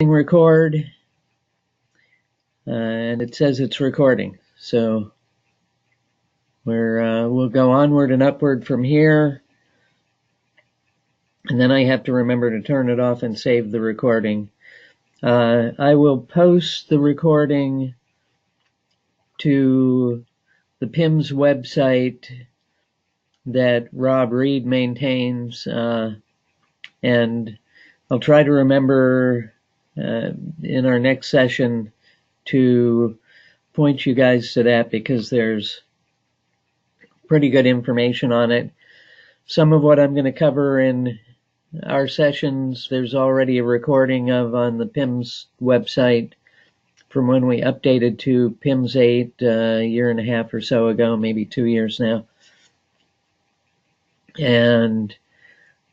record, and it says it's recording. So we'll go onward and upward from here, and then I have to remember to turn it off and save the recording. I will post the recording to the PIMS website that Rob Reed maintains, and I'll try to remember in our next session to point you guys to that, because there's pretty good information on it. Some of what I'm going to cover in our sessions, there's already a recording of on the PIMS website from when we updated to PIMS 8 a year and a half or so ago, maybe 2 years now. And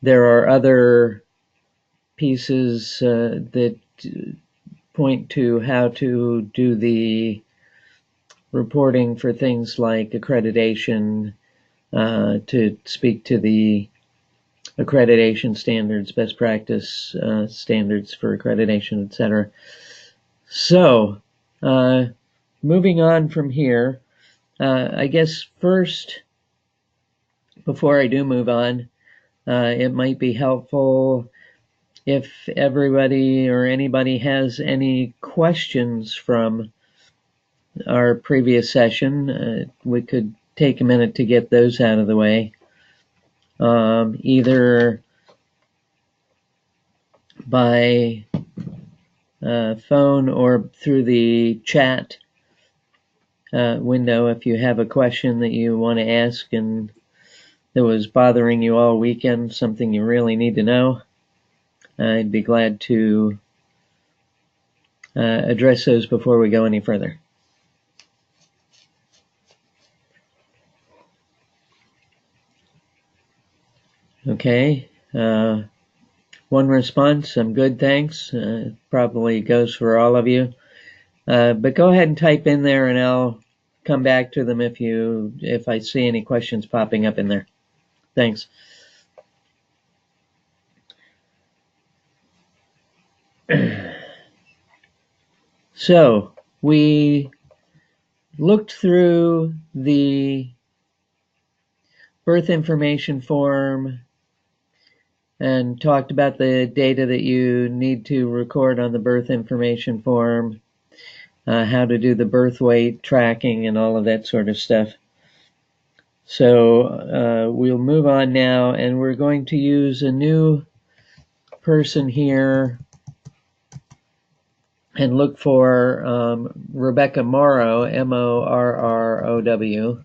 there are other pieces that point to how to do the reporting for things like accreditation, to speak to the accreditation standards, best practice standards for accreditation, etc. So, moving on from here, I guess first, before I do move on, it might be helpful if everybody or anybody has any questions from our previous session. We could take a minute to get those out of the way, either by phone or through the chat window. If you have a question that you want to ask and that was bothering you all weekend, something you really need to know, I'd be glad to address those before we go any further. Okay, one response, I'm good, thanks. Probably goes for all of you. But go ahead and type in there and I'll come back to them if I see any questions popping up in there. Thanks. So we looked through the birth information form and talked about the data that you need to record on the birth information form, how to do the birth weight tracking and all of that sort of stuff. So we'll move on now, and we're going to use a new person here and look for Rebecca Morrow, Morrow.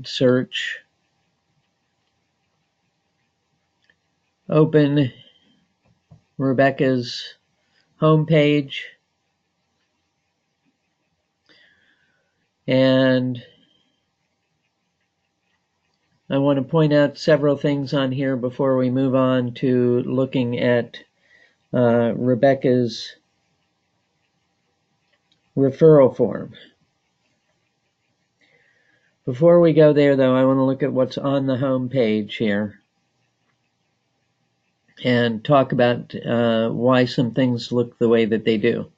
Search. Open Rebecca's homepage. And I want to point out several things on here before we move on to looking at Rebecca's referral form. Before we go there, though, I want to look at what's on the home page here and talk about why some things look the way that they do.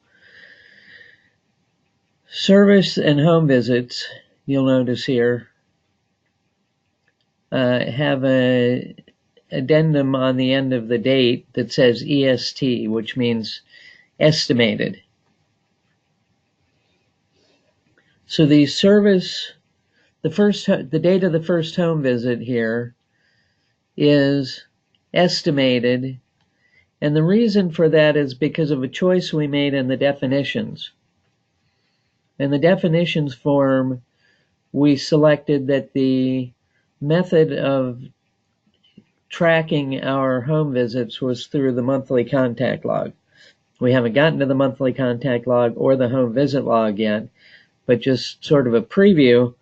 Service and home visits, you'll notice here, have an addendum on the end of the date that says EST, which means estimated. So the service, the date of the first home visit here is estimated, and the reason for that is because of a choice we made in the definitions. In the definitions form, we selected that the method of tracking our home visits was through the monthly contact log. We haven't gotten to the monthly contact log or the home visit log yet, but just sort of a preview,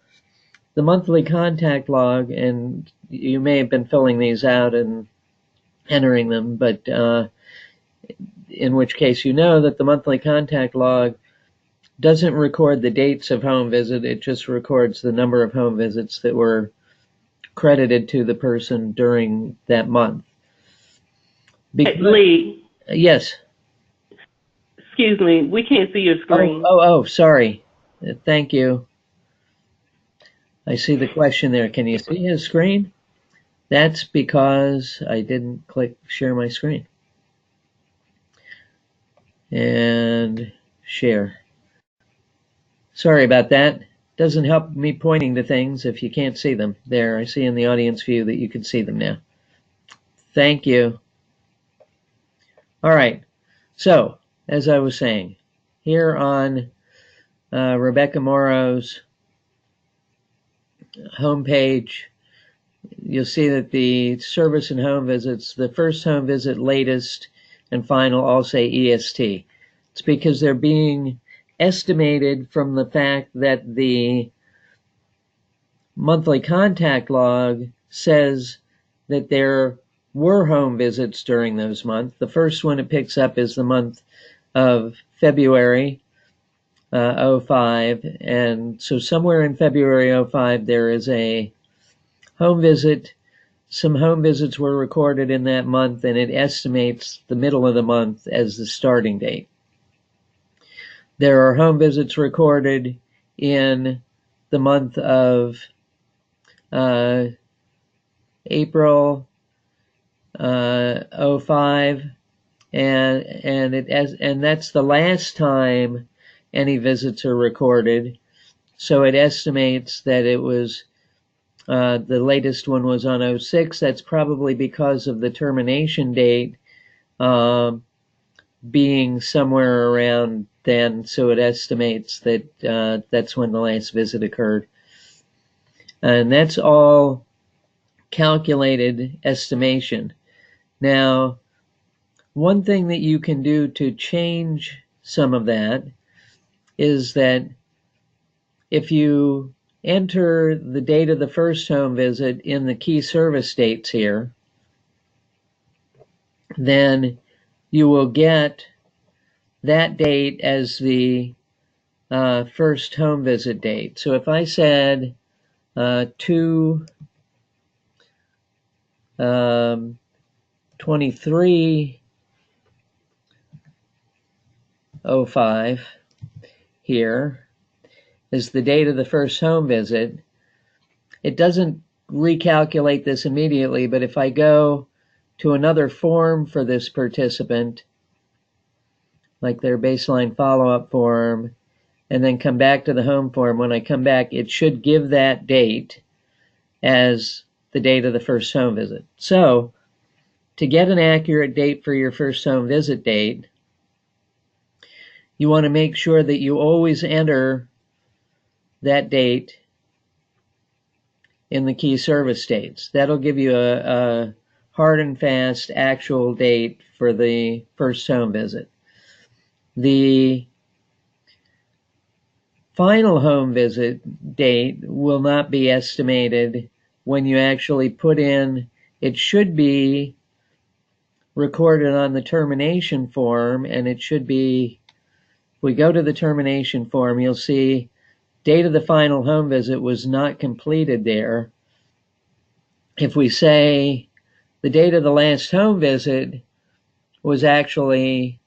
the monthly contact log, and you may have been filling these out and entering them, but in which case you know that the monthly contact log doesn't record the dates of home visit, it just records the number of home visits that were credited to the person during that month. Lee. Yes. Excuse me, we can't see your screen. Sorry. Thank you. I see the question there. Can you see his screen? That's because I didn't click share my screen. And share. Sorry about that. Doesn't help me pointing to things if you can't see them. There, I see in the audience view that you can see them now. Thank you. All right. So, as I was saying, here on Rebecca Morrow's homepage, you'll see that the service and home visits, the first home visit, latest, and final all say EST. It's because they're being estimated from the fact that the monthly contact log says that there were home visits during those months. The first one it picks up is the month of February 05, and so somewhere in February 05 there is a home visit. Some home visits were recorded in that month, and it estimates the middle of the month as the starting date. There are home visits recorded in the month of April 05, and that's the last time any visits are recorded. So it estimates that it was the latest one was on 06. That's probably because of the termination date being somewhere around then. So it estimates that that's when the last visit occurred. And that's all calculated estimation. Now, one thing that you can do to change some of that is that if you enter the date of the first home visit in the key service dates here, then you will get that date as the first home visit date. So if I said 23/05 here is the date of the first home visit, it doesn't recalculate this immediately, but if I go to another form for this participant, like their baseline follow-up form, and then come back to the home form, when I come back, it should give that date as the date of the first home visit. So, to get an accurate date for your first home visit date, you want to make sure that you always enter that date in the key service dates. That'll give you a hard and fast actual date for the first home visit. The final home visit date will not be estimated when you actually put in, it should be recorded on the termination form, and it should be, if we go to the termination form, you'll see date of the final home visit was not completed there. If we say the date of the last home visit was actually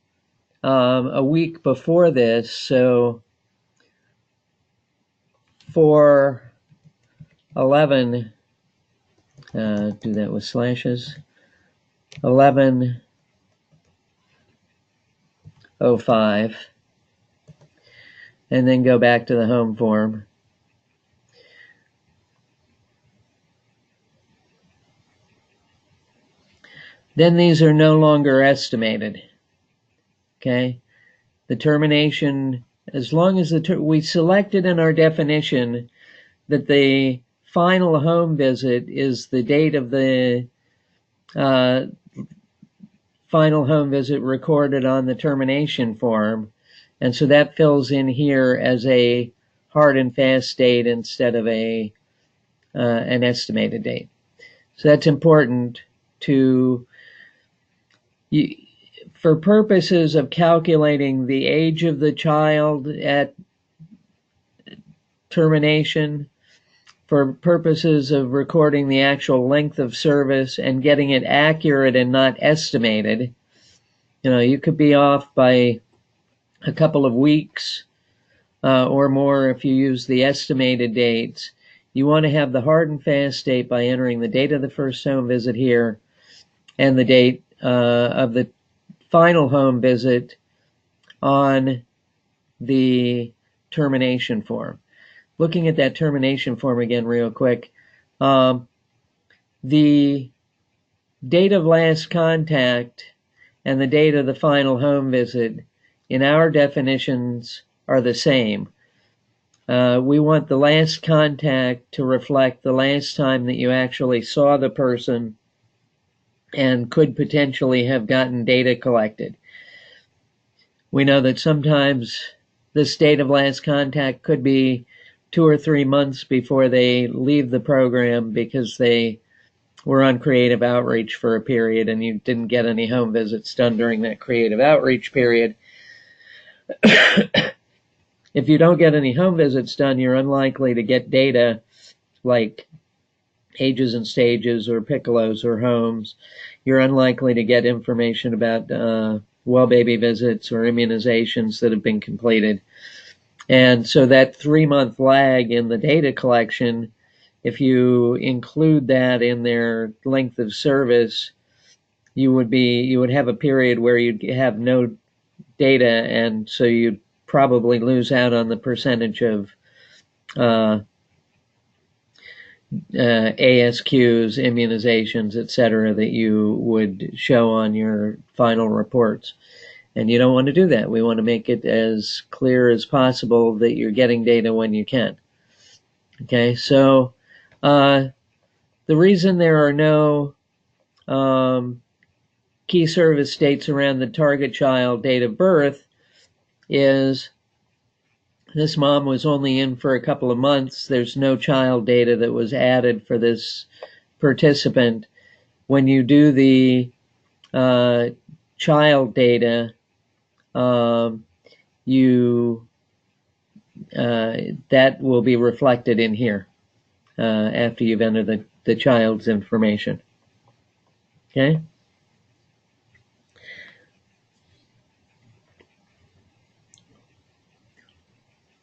a week before this, so 4/11, do that with slashes, 11/05, and then go back to the home form. Then these are no longer estimated. Okay, the termination, as long as we selected in our definition that the final home visit is the date of the final home visit recorded on the termination form, and so that fills in here as a hard and fast date instead of an estimated date. So that's important to for purposes of calculating the age of the child at termination, for purposes of recording the actual length of service and getting it accurate and not estimated. You know, you could be off by a couple of weeks or more if you use the estimated dates. You want to have the hard and fast date by entering the date of the first home visit here and the date of the final home visit on the termination form. Looking at that termination form again real quick, the date of last contact and the date of the final home visit in our definitions are the same. We want the last contact to reflect the last time that you actually saw the person and could potentially have gotten data collected. We know that sometimes this date of last contact could be 2 or 3 months before they leave the program because they were on creative outreach for a period and you didn't get any home visits done during that creative outreach period. If you don't get any home visits done, you're unlikely to get data like ages and stages or piccolos or homes. You're unlikely to get information about well baby visits or immunizations that have been completed. And so that 3-month lag in the data collection, if you include that in their length of service, you would have a period where you'd have no data, and so you'd probably lose out on the percentage of ASQs, immunizations, etc., that you would show on your final reports. And you don't want to do that. We want to make it as clear as possible that you're getting data when you can. Okay, so the reason there are no key service dates around the target child date of birth is this mom was only in for a couple of months. There's no child data that was added for this participant. When you do the child data, that will be reflected in here after you've entered the child's information. Okay?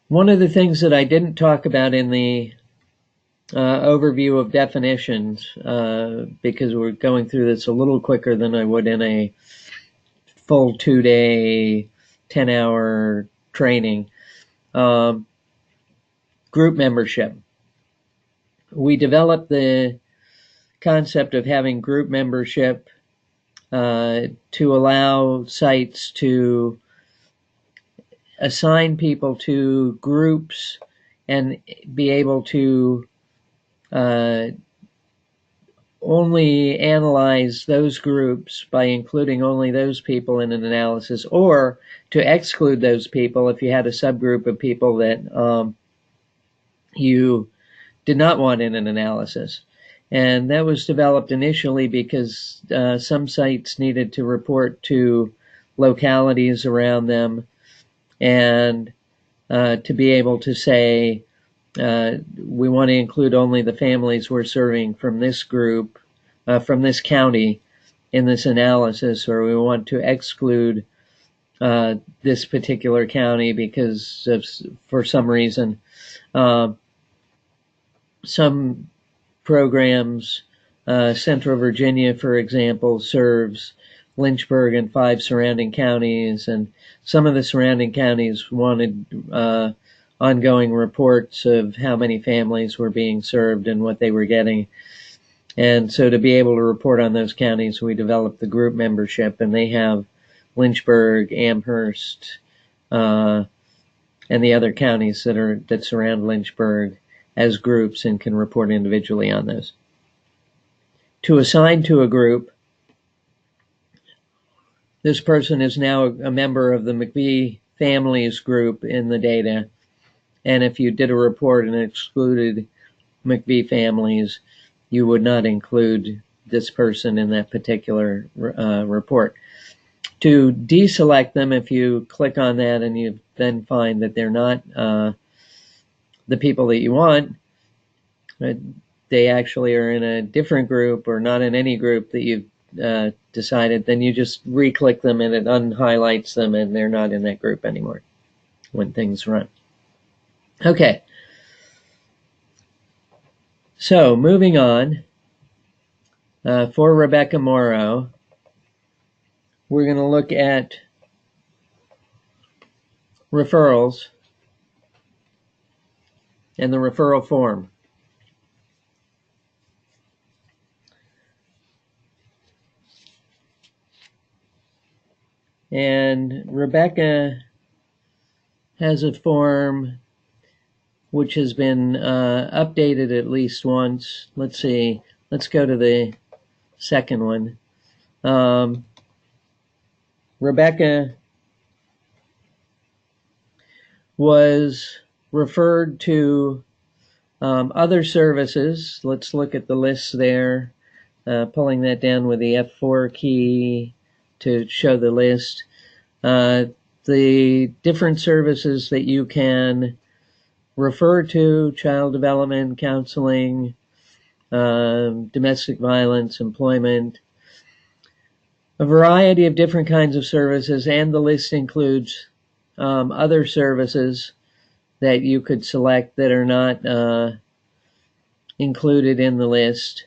One of the things that I didn't talk about in the overview of definitions, because we're going through this a little quicker than I would in a full 2-day, 10-hour training, group membership. We developed the concept of having group membership to allow sites to assign people to groups and be able to only analyze those groups by including only those people in an analysis, or to exclude those people if you had a subgroup of people that you did not want in an analysis. And that was developed initially because some sites needed to report to localities around them, and to be able to say, we want to include only the families we're serving from this group, from this county in this analysis, or we want to exclude this particular county because for some reason. Some programs, Central Virginia, for example, serves Lynchburg and 5 surrounding counties, and some of the surrounding counties wanted ongoing reports of how many families were being served and what they were getting. And so to be able to report on those counties, we developed the group membership, and they have Lynchburg, Amherst, and the other counties that surround Lynchburg as groups and can report individually on those. To assign to a group, this person is now a member of the McVie families group in the data. And if you did a report and excluded McVie families, you would not include this person in that particular report. To deselect them, if you click on that and you then find that they're not the people that you want, they actually are in a different group or not in any group that you've decided, then you just re-click them and it unhighlights them and they're not in that group anymore when things run. Okay. So moving on, for Rebecca Morrow, we're going to look at referrals and the referral form. And Rebecca has a form which has been updated at least once. Let's see. Let's go to the second one. Rebecca was referred to other services. Let's look at the list there. Pulling that down with the F4 key to show the list. The different services that you can refer to: child development, counseling, domestic violence, employment, a variety of different kinds of services, and the list includes other services that you could select that are not included in the list.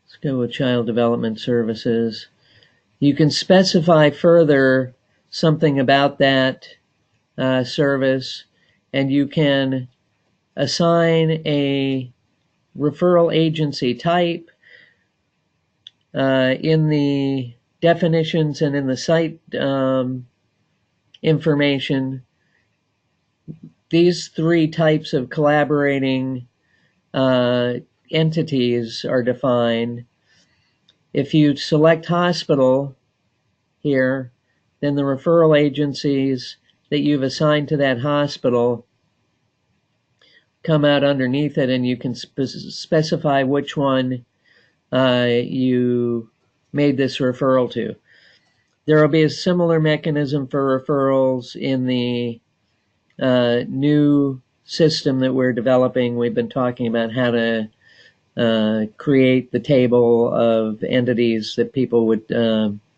Let's go with child development services. You can specify further something about that service, and you can assign a referral agency type. In the definitions and in the site information, these three types of collaborating entities are defined. If you select hospital here, then the referral agencies that you've assigned to that hospital come out underneath it, and you can specify which one you made this referral to. There will be a similar mechanism for referrals in the new system that we're developing. We've been talking about how to create the table of entities that people would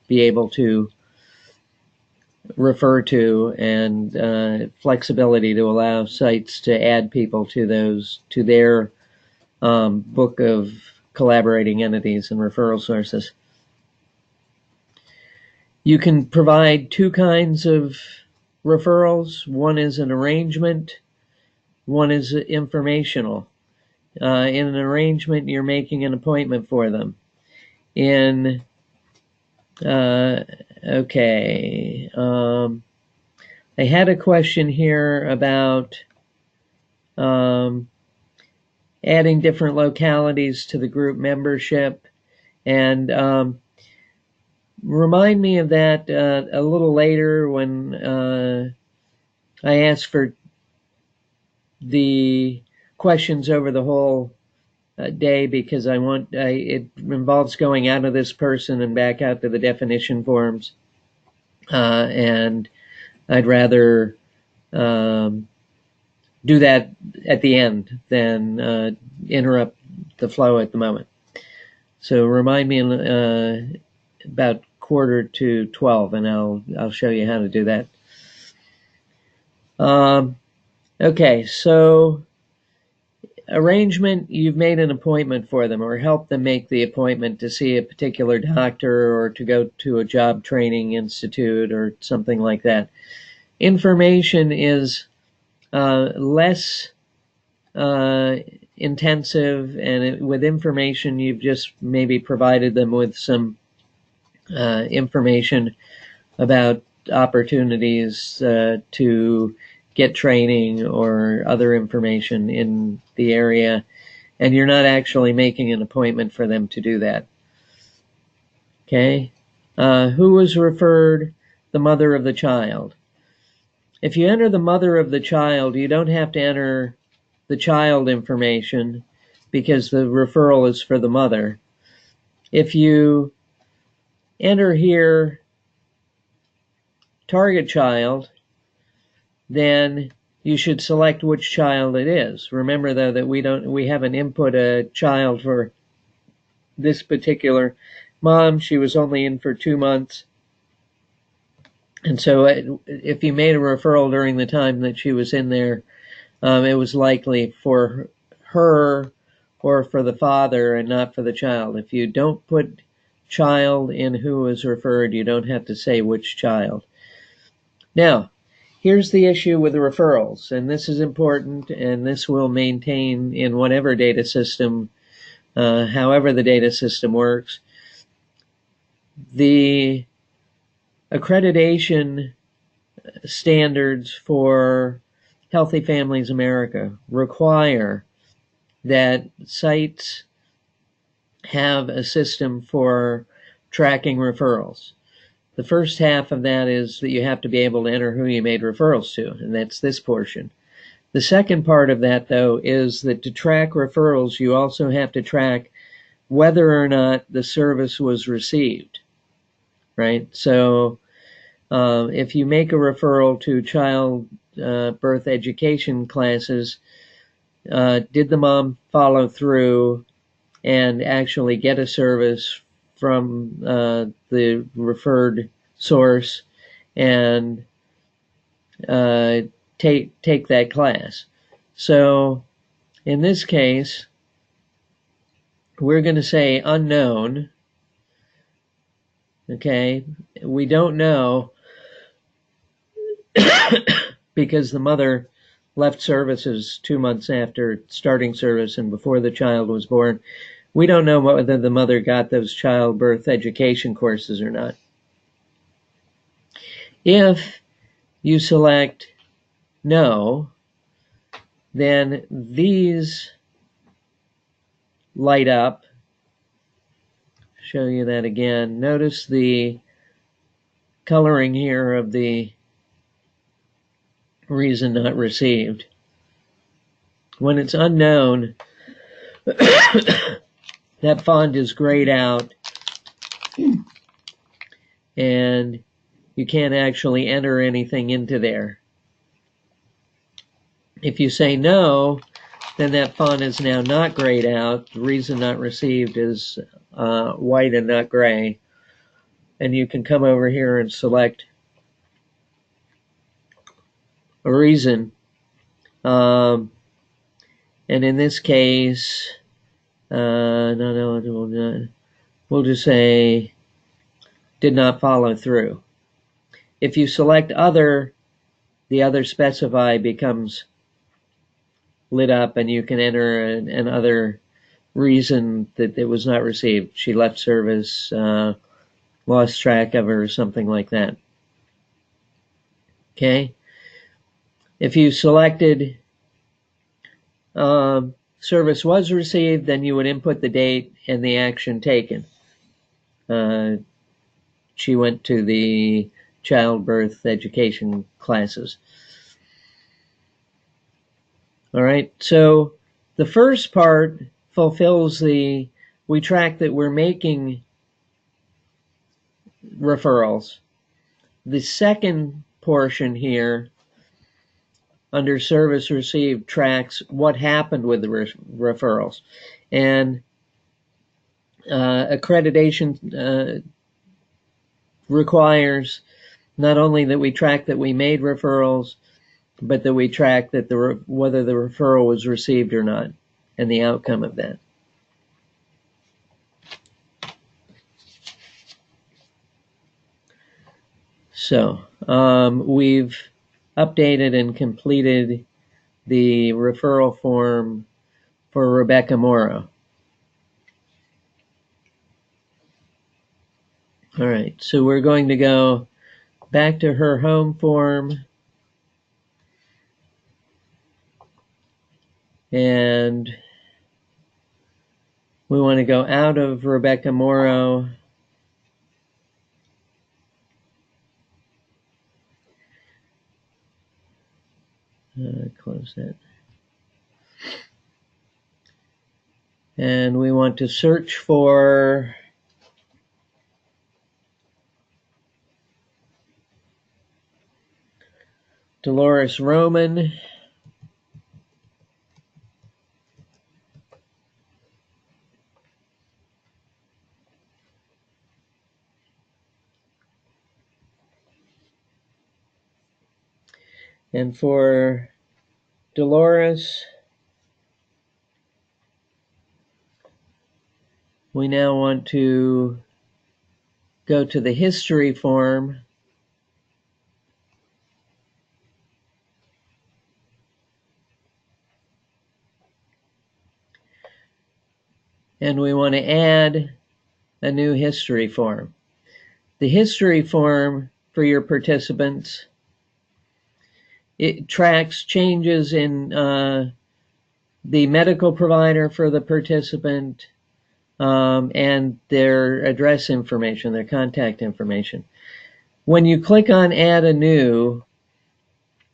be able to refer to, and flexibility to allow sites to add people to those, to their book of collaborating entities and referral sources. You can provide two kinds of referrals. One is an arrangement, one is informational. In an arrangement, you're making an appointment for them. Okay. I had a question here about adding different localities to the group membership, and remind me of that a little later when I ask for the questions over the whole day, because it involves going out of this person and back out to the definition forms, and I'd rather do that at the end than interrupt the flow at the moment. So remind me about 11:45, and I'll show you how to do that. Okay, so arrangement, you've made an appointment for them or helped them make the appointment to see a particular doctor or to go to a job training institute or something like that. Information is less intensive, and with information, you've just maybe provided them with some information about opportunities to get training or other information in the area, and you're not actually making an appointment for them to do that. Okay? Who was referred? The mother of the child. If you enter the mother of the child, you don't have to enter the child information because the referral is for the mother. If you enter here target child, then you should select which child it is. Remember though that we haven't input a child for this particular mom. She was only in for 2 months. And so if you made a referral during the time that she was in there, it was likely for her or for the father and not for the child. If you don't put child in who was referred, you don't have to say which child. Now, here's the issue with referrals, and this is important, and this will maintain in whatever data system, however the data system works. The accreditation standards for Healthy Families America require that sites have a system for tracking referrals. The first half of that is that you have to be able to enter who you made referrals to, and that's this portion. The second part of that, though, is that to track referrals, you also have to track whether or not the service was received, right? So if you make a referral to child birth education classes, did the mom follow through and actually get a service from the referred source and take that class? So in this case, we're going to say unknown. Okay, we don't know because the mother left services 2 months after starting service and before the child was born. We don't know whether the mother got those childbirth education courses or not. If you select no, then these light up. Show you that again. Notice the coloring here of the reason not received. When it's unknown, that font is grayed out and you can't actually enter anything into there. If you say no, then that font is now not grayed out. The reason not received is white and not gray. And you can come over here and select a reason. And in this case, we'll just say did not follow through. If you select other, the other specify becomes lit up and you can enter an other reason that it was not received. She left service, lost track of her, or something like that. Okay? If you selected service was received, then you would input the date and the action taken. She went to the childbirth education classes. All right, so the first part fulfills we track that we're making referrals. The second portion here under service received tracks what happened with the referrals. And accreditation requires not only that we track that we made referrals, but that we track that whether the referral was received or not, and the outcome of that. So we've updated and completed the referral form for Rebecca Morrow. All right, so we're going to go back to her home form. And we want to go out of Rebecca Morrow. Close that. And we want to search for Dolores Roman. And for Dolores, we now want to go to the history form. And we want to add a new history form. The history form for your participants, it tracks changes in the medical provider for the participant and their address information, their contact information. When you click on Add a New,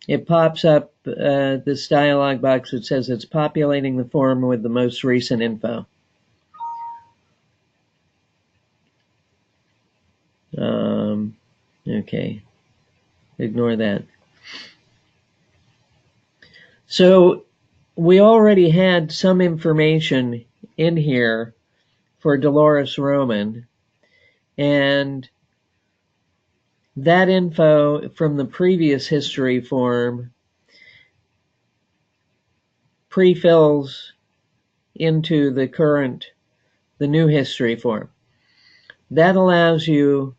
it pops up this dialog box that says it's populating the form with the most recent info. Okay, ignore that. So we already had some information in here for Dolores Roman, and that info from the previous history form pre-fills into the new history form. That allows you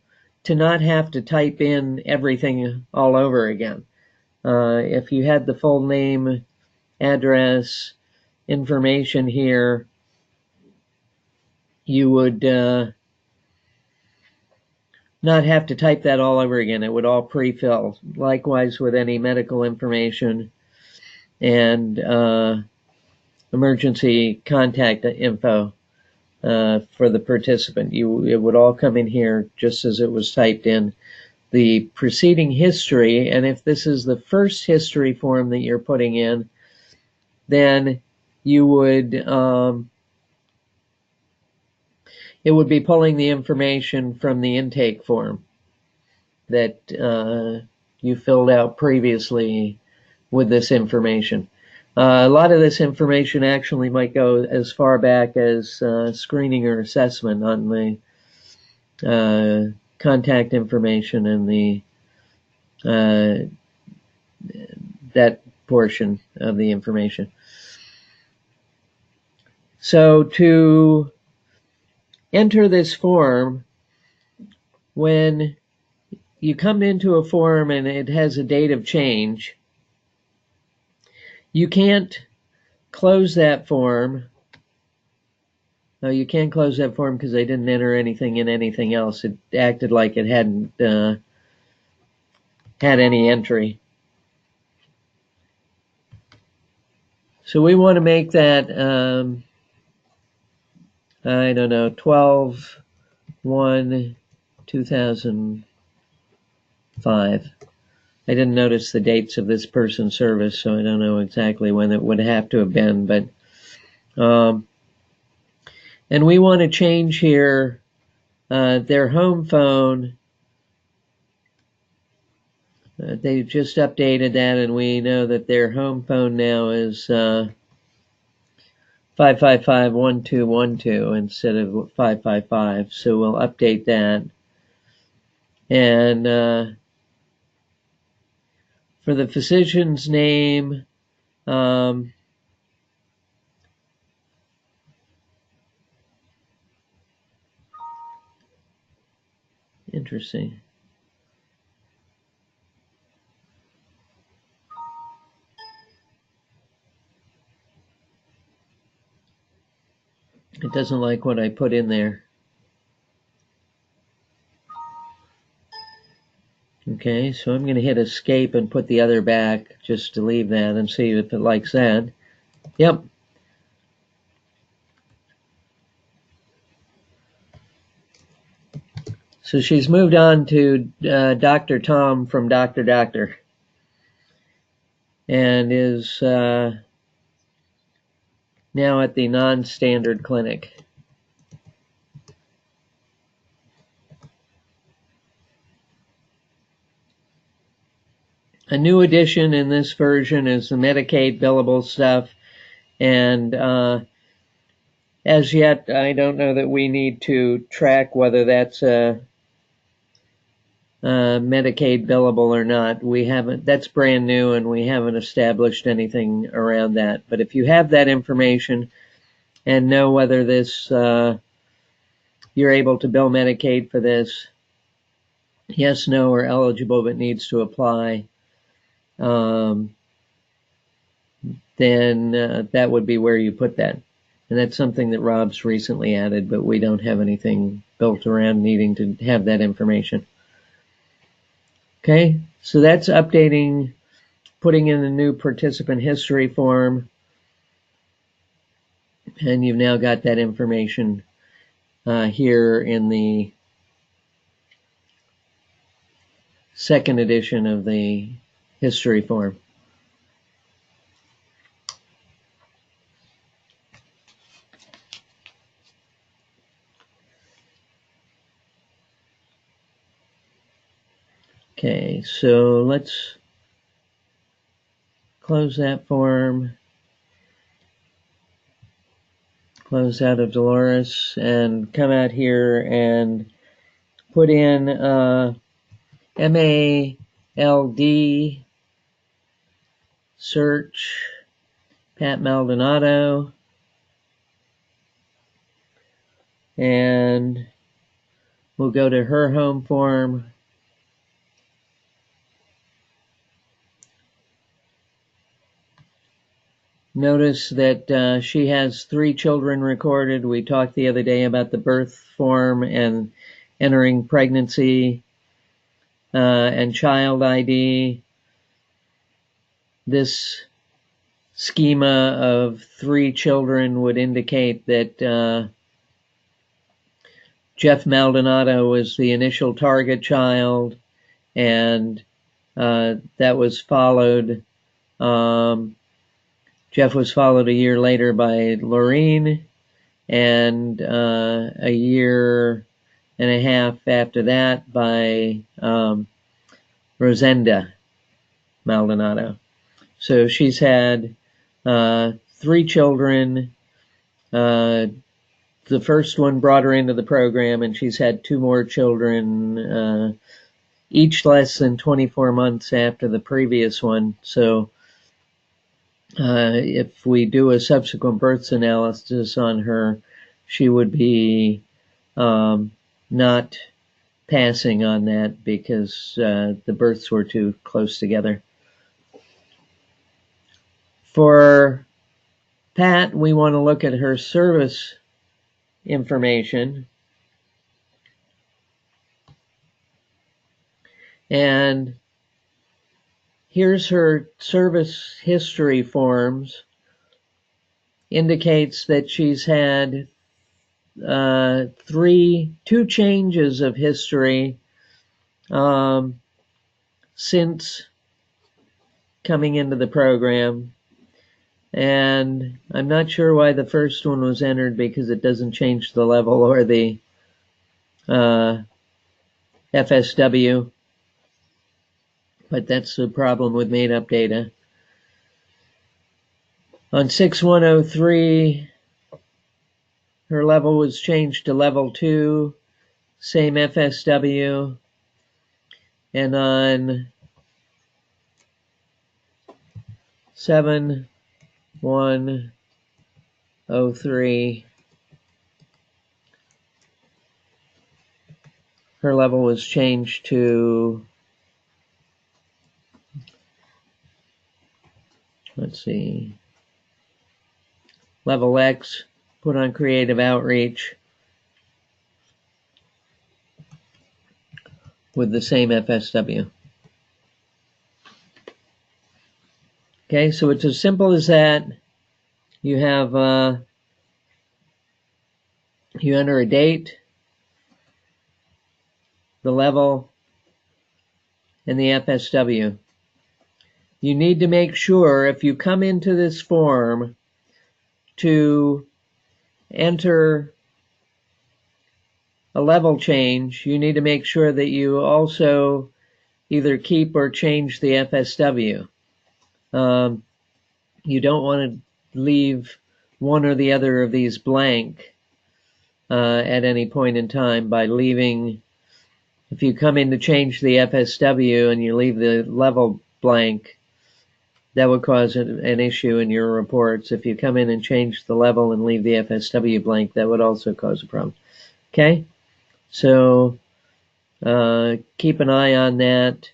to not have to type in everything all over again. If you had the full name, address, information here, you would not have to type that all over again. It would all pre-fill. Likewise with any medical information and emergency contact info for the participant. It would all come in here just as it was typed in. The preceding history, and if this is the first history form that you're putting in, then you would it would be pulling the information from the intake form that you filled out previously with this information. A lot of this information actually might go as far back as screening or assessment on the contact information and the that portion of the information. So to enter this form, when you come into a form and it has a date of change, you can't close that form. No, you can't close that form because I didn't enter anything in anything else. It acted like it hadn't had any entry. So we want to make that, I don't know, 12/1/2005. I didn't notice the dates of this person's service, so I don't know exactly when it would have to have been, but and we want to change here their home phone. They just updated that, and we know that their home phone now is 555-1212 instead of 555. So we'll update that. And for the physician's name, interesting. It doesn't like what I put in there. Okay, so I'm going to hit escape and put the other back just to leave that and see if it likes that. Yep. So she's moved on to Dr. Tom from Dr. Doctor and is now at the non-standard clinic. A new addition in this version is the Medicaid billable stuff, and as yet I don't know that we need to track whether that's a Medicaid billable or not. We haven't, that's brand new and we haven't established anything around that. But if you have that information and know whether this, you're able to bill Medicaid for this, yes, no, or eligible but needs to apply, then that would be where you put that. And that's something that Rob's recently added, but we don't have anything built around needing to have that information. Okay, so that's updating, putting in a new participant history form, and you've now got that information here in the second edition of the history form. Okay, so let's close that form, close out of Dolores, and come out here and put in MALD search Pat Maldonado, and we'll go to her home form. Notice that she has 3 children recorded. We talked the other day about the birth form and entering pregnancy and child ID. This schema of 3 children would indicate that Jeff Maldonado was the initial target child, and that was followed. Jeff was followed a year later by Lorene, and a year and a half after that by Rosenda Maldonado. So she's had 3 children. The first one brought her into the program, and she's had 2 more children, each less than 24 months after the previous one. So if we do a subsequent births analysis on her, she would be not passing on that because the births were too close together. For Pat, we want to look at her service information. And here's her service history forms. Indicates that she's had 2 changes of history since coming into the program. And I'm not sure why the first one was entered because it doesn't change the level or the FSW. But that's the problem with made-up data. On 6103, her level was changed to level 2, same FSW. And on 7103, her level was changed to, let's see, level X, put on creative outreach with the same FSW. Okay, so it's as simple as that. You have, you enter a date, the level, and the FSW. You need to make sure if you come into this form to enter a level change, you need to make sure that you also either keep or change the FSW. You don't want to leave one or the other of these blank at any point in time by leaving If you come in to change the FSW and you leave the level blank, that would cause an issue in your reports. If you come in and change the level and leave the FSW blank, that would also cause a problem. Okay? So keep an eye on that.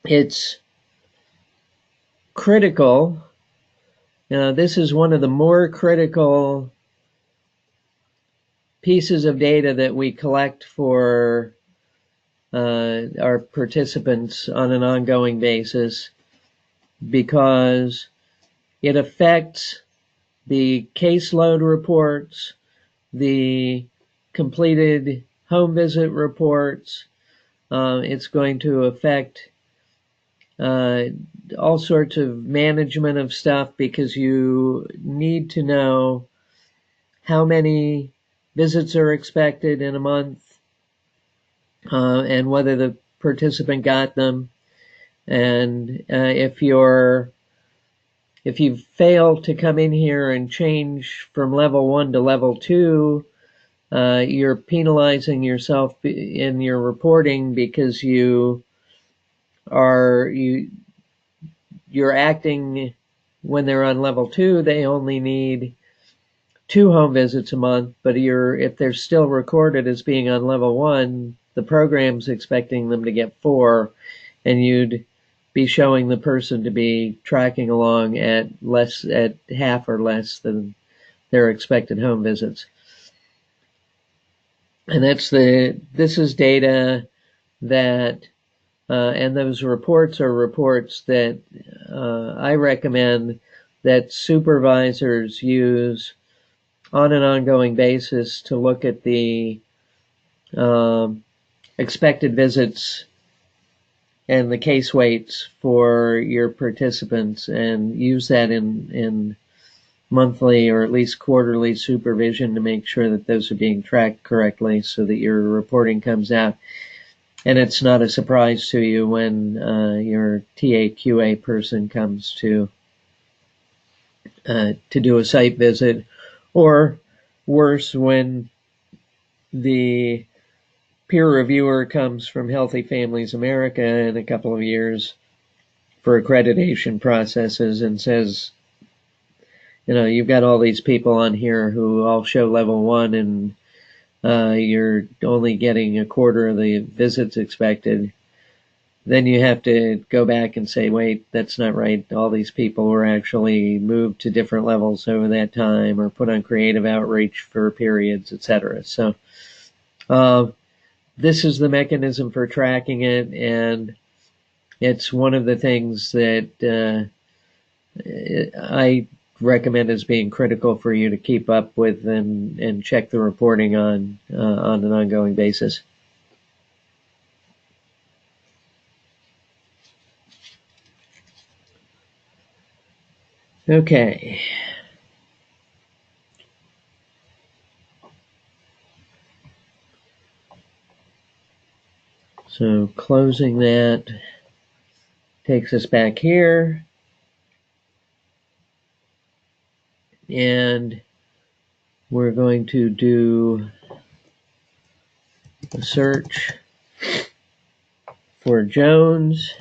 It's critical. This is one of the more critical pieces of data that we collect for our participants on an ongoing basis, because it affects the caseload reports, the completed home visit reports. It's going to affect all sorts of management of stuff, because you need to know how many visits are expected in a month, and whether the participant got them. And if you fail to come in here and change from level 1 to level 2, you're penalizing yourself in your reporting, because you're acting when they're on level 2, they only need 2 home visits a month, but if they're still recorded as being on level 1, the program's expecting them to get 4, and you'd be showing the person to be tracking along at half or less than their expected home visits. And this is data that, and those reports are reports that I recommend that supervisors use on an ongoing basis to look at the expected visits and the case weights for your participants, and use that in monthly or at least quarterly supervision to make sure that those are being tracked correctly, so that your reporting comes out and it's not a surprise to you when your TAQA person comes to do a site visit, or worse, when the peer reviewer comes from Healthy Families America in a couple of years for accreditation processes and says, you've got all these people on here who all show level 1, and you're only getting a quarter of the visits expected. Then you have to go back and say, wait, that's not right. All these people were actually moved to different levels over that time, or put on creative outreach for periods, etc. So this is the mechanism for tracking it, and it's one of the things that I recommend as being critical for you to keep up with and check the reporting on an ongoing basis. Okay. So closing that takes us back here, and we're going to do a search for Jones.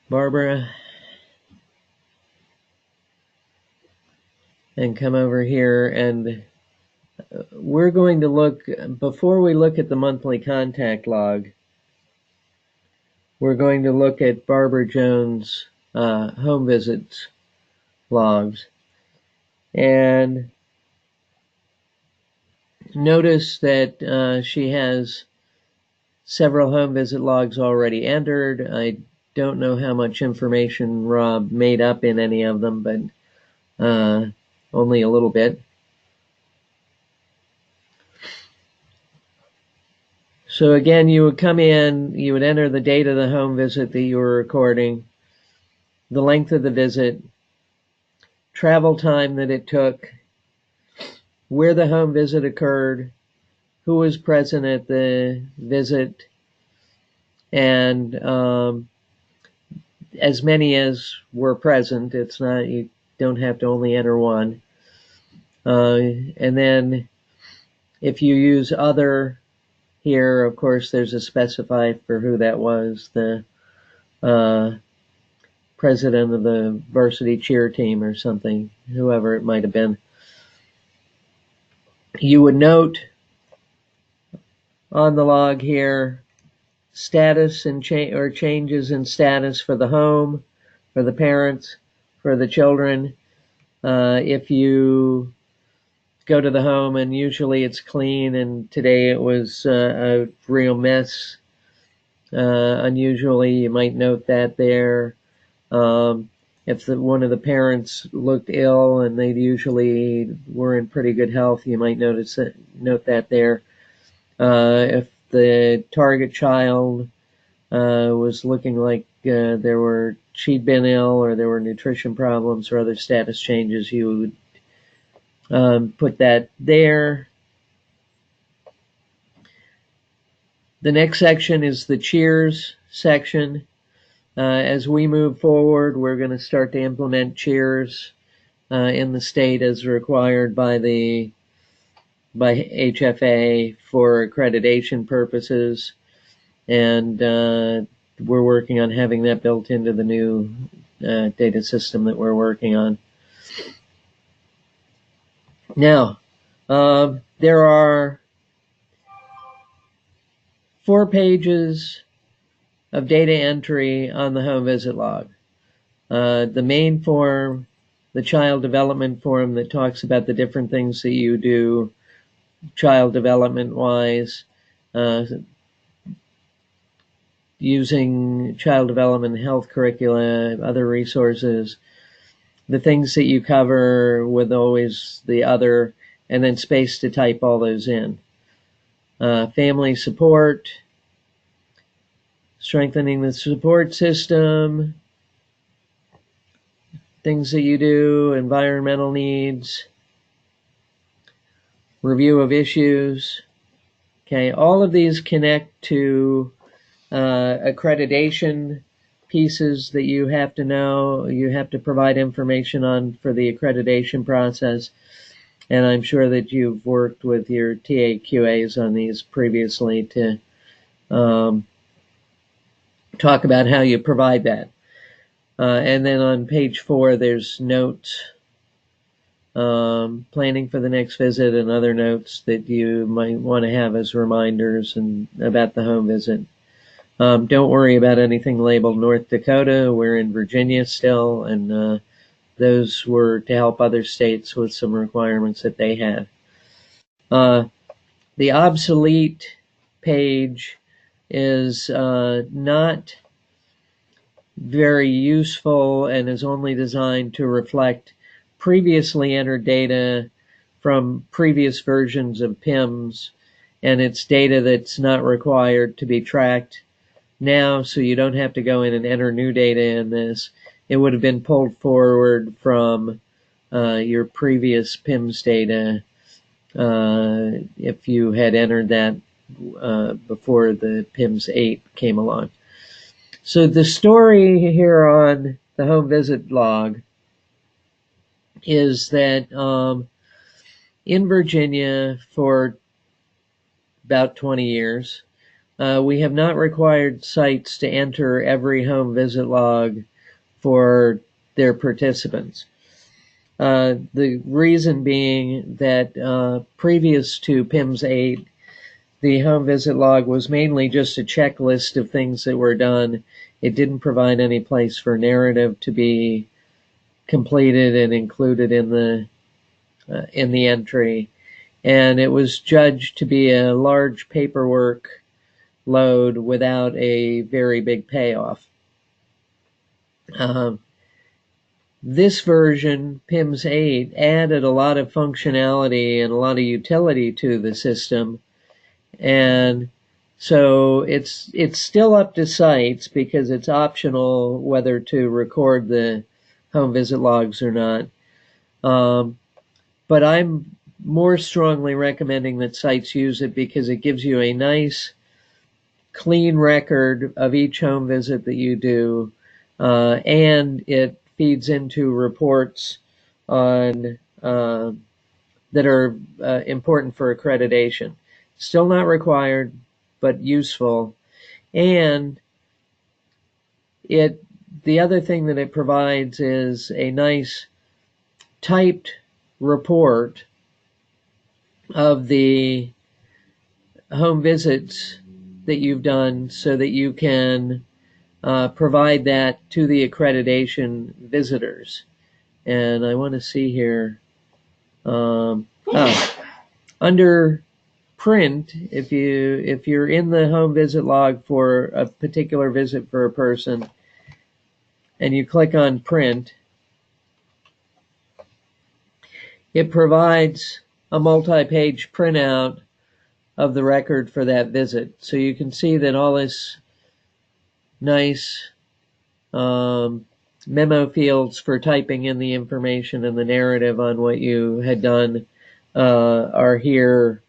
Barbara, and come over here, and we're going to look, before we look at the monthly contact log, we're going to look at Barbara Jones' home visits logs. And notice that she has several home visit logs already entered. I don't know how much information Rob made up in any of them, but only a little bit. So again, you would come in, you would enter the date of the home visit that you were recording, the length of the visit, travel time that it took, where the home visit occurred, who was present at the visit, and as many as were present. It's not, you don't have to only enter one. And then if you use other here, of course, there's a specify for who that was, the president of the varsity cheer team or something, whoever it might have been. You would note on the log here status and or changes in status for the home, for the parents, for the children. If you go to the home and usually it's clean, and today it was a real mess, unusually, you might note that there. If one of the parents looked ill and they usually were in pretty good health, you might note that there. If the target child was looking like she'd been ill, or there were nutrition problems or other status changes, you would put that there. The next section is the cheers section. As we move forward, we're going to start to implement cheers in the state as required by HFA for accreditation purposes, and we're working on having that built into the new data system that we're working on. Now, there are 4 pages of data entry on the home visit log. The main form, the child development form that talks about the different things that you do child development wise, using child development health curricula, other resources, the things that you cover with always the other, and then space to type all those in. Family support, strengthening the support system, things that you do, environmental needs, review of issues. Okay, all of these connect to accreditation pieces that you have to know, you have to provide information on for the accreditation process. And I'm sure that you've worked with your TAQAs on these previously to talk about how you provide that. And then on page 4, there's notes, planning for the next visit, and other notes that you might want to have as reminders and about the home visit. Don't worry about anything labeled North Dakota. We're in Virginia still, and those were to help other states with some requirements that they had. The obsolete page is not very useful and is only designed to reflect previously entered data from previous versions of PIMS, and it's data that's not required to be tracked now, so you don't have to go in and enter new data in this. It would have been pulled forward from your previous PIMS data if you had entered that before the PIMS 8 came along. So the story here on the home visit log is that in Virginia for about 20 years, we have not required sites to enter every home visit log for their participants. The reason being that previous to PIMS 8, the home visit log was mainly just a checklist of things that were done. It didn't provide any place for narrative to be completed and included in the entry, and it was judged to be a large paperwork load without a very big payoff. This version, PIMS 8, added a lot of functionality and a lot of utility to the system, and so it's still up to sites because it's optional whether to record the home visit logs or not. But I'm more strongly recommending that sites use it because it gives you a nice, clean record of each home visit that you do, and it feeds into reports on that are important for accreditation. Still not required, but useful. And the other thing that it provides is a nice typed report of the home visits that you've done so that you can provide that to the accreditation visitors. And I want to see here. Under print, if you're in the home visit log for a particular visit for a person, and you click on print, it provides a multi-page printout of the record for that visit. So you can see that all this nice memo fields for typing in the information and the narrative on what you had done are here.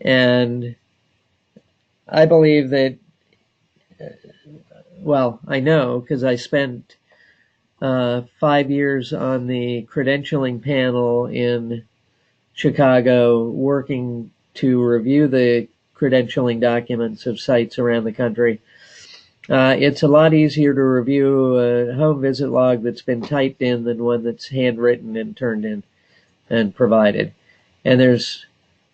And I believe that, well, I know because I spent 5 years on the credentialing panel in Chicago working to review the credentialing documents of sites around the country. It's a lot easier to review a home visit log that's been typed in than one that's handwritten and turned in and provided. And there's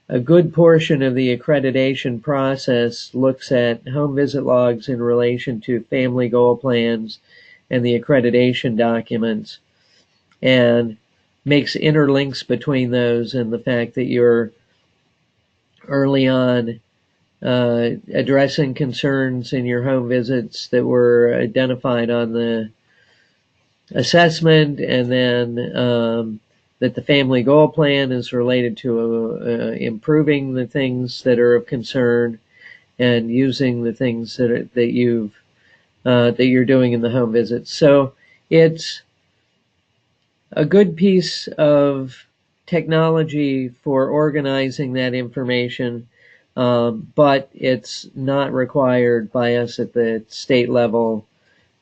a good portion of the accreditation process looks at home visit logs in relation to family goal plans and the accreditation documents, and makes interlinks between those and the fact that you're early on addressing concerns in your home visits that were identified on the assessment, and then that the family goal plan is related to improving the things that are of concern and using the things that you're doing in the home visits. So it's a good piece of technology for organizing that information, but it's not required by us at the state level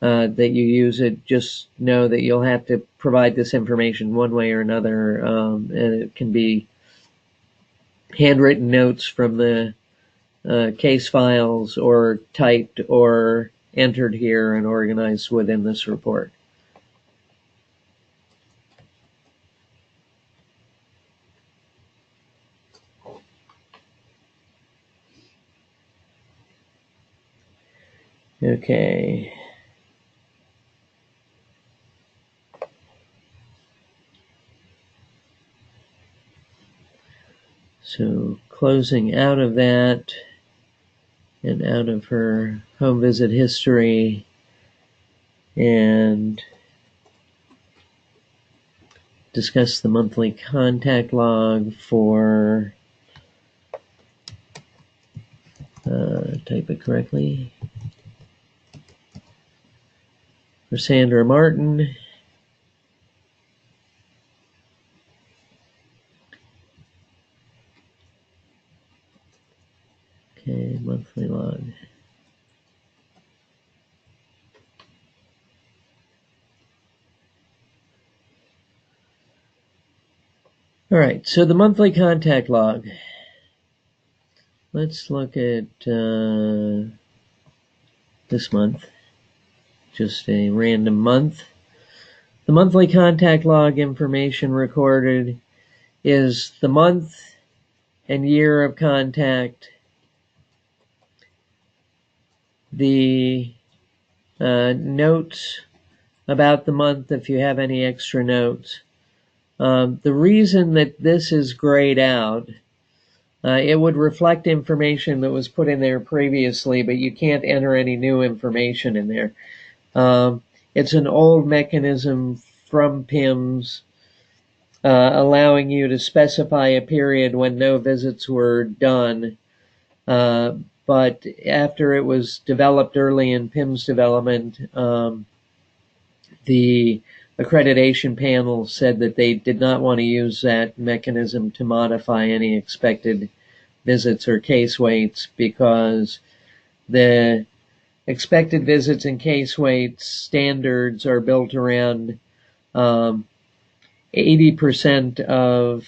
that you use it. Just know that you'll have to provide this information one way or another, and it can be handwritten notes from the case files or typed or entered here and organized within this report. Okay. So closing out of that and out of her home visit history, and discuss the monthly contact log for, type it correctly, for Sandra Martin. Okay, monthly log. All right, so the monthly contact log. Let's look at this month, just a random month. The monthly contact log information recorded is the month and year of contact, the notes about the month if you have any extra notes. The reason that this is grayed out, it would reflect information that was put in there previously, but you can't enter any new information in there. It's an old mechanism from PIMS allowing you to specify a period when no visits were done. But after it was developed early in PIMS development, the accreditation panel said that they did not want to use that mechanism to modify any expected visits or case weights, because the expected visits and case weights standards are built around 80% of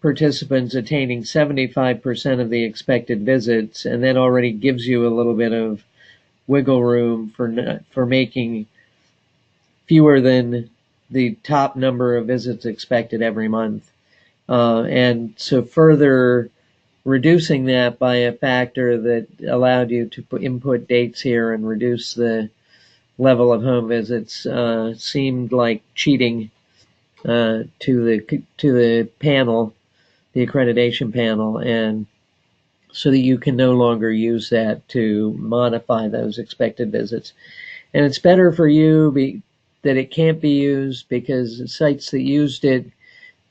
participants attaining 75% of the expected visits, and that already gives you a little bit of wiggle room for making fewer than the top number of visits expected every month. And so further reducing that by a factor that allowed you to input dates here and reduce the level of home visits seemed like cheating to the panel, the accreditation panel, and so that you can no longer use that to modify those expected visits. And it's better for you that it can't be used, because sites that used it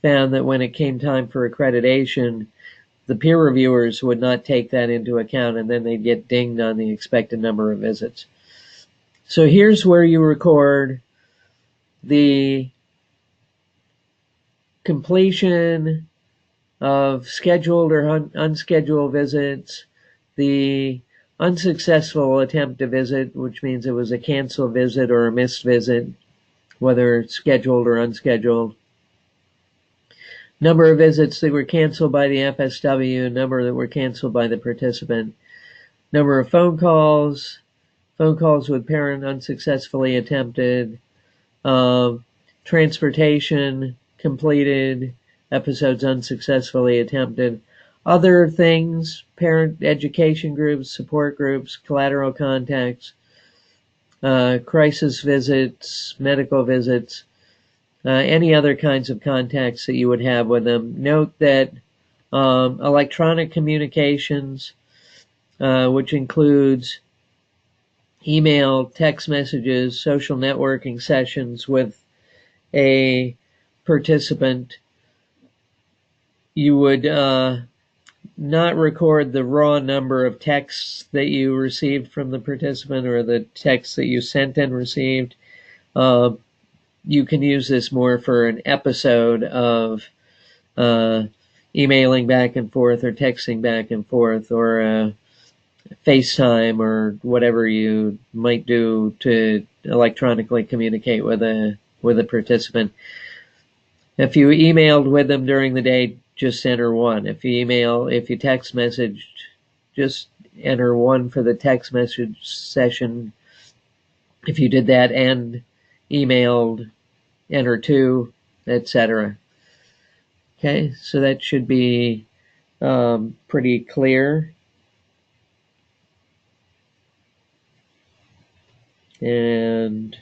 found that when it came time for accreditation, the peer reviewers would not take that into account, and then they'd get dinged on the expected number of visits. So here's where you record the completion of scheduled or unscheduled visits, the unsuccessful attempt to visit, which means it was a canceled visit or a missed visit, whether scheduled or unscheduled, number of visits that were canceled by the FSW, number that were canceled by the participant, number of phone calls with parent unsuccessfully attempted, transportation completed, episodes unsuccessfully attempted, other things, parent education groups, support groups, collateral contacts, crisis visits, medical visits, any other kinds of contacts that you would have with them. Note that electronic communications, which includes email, text messages, social networking sessions with a participant, you would not record the raw number of texts that you received from the participant or the texts that you sent and received. You can use this more for an episode of emailing back and forth or texting back and forth, or FaceTime, or whatever you might do to electronically communicate with a participant. If you emailed with them during the day, just enter 1. If you text messaged, just enter 1 for the text message session. If you did that and emailed, enter 2, etc. Okay, so that should be pretty clear. And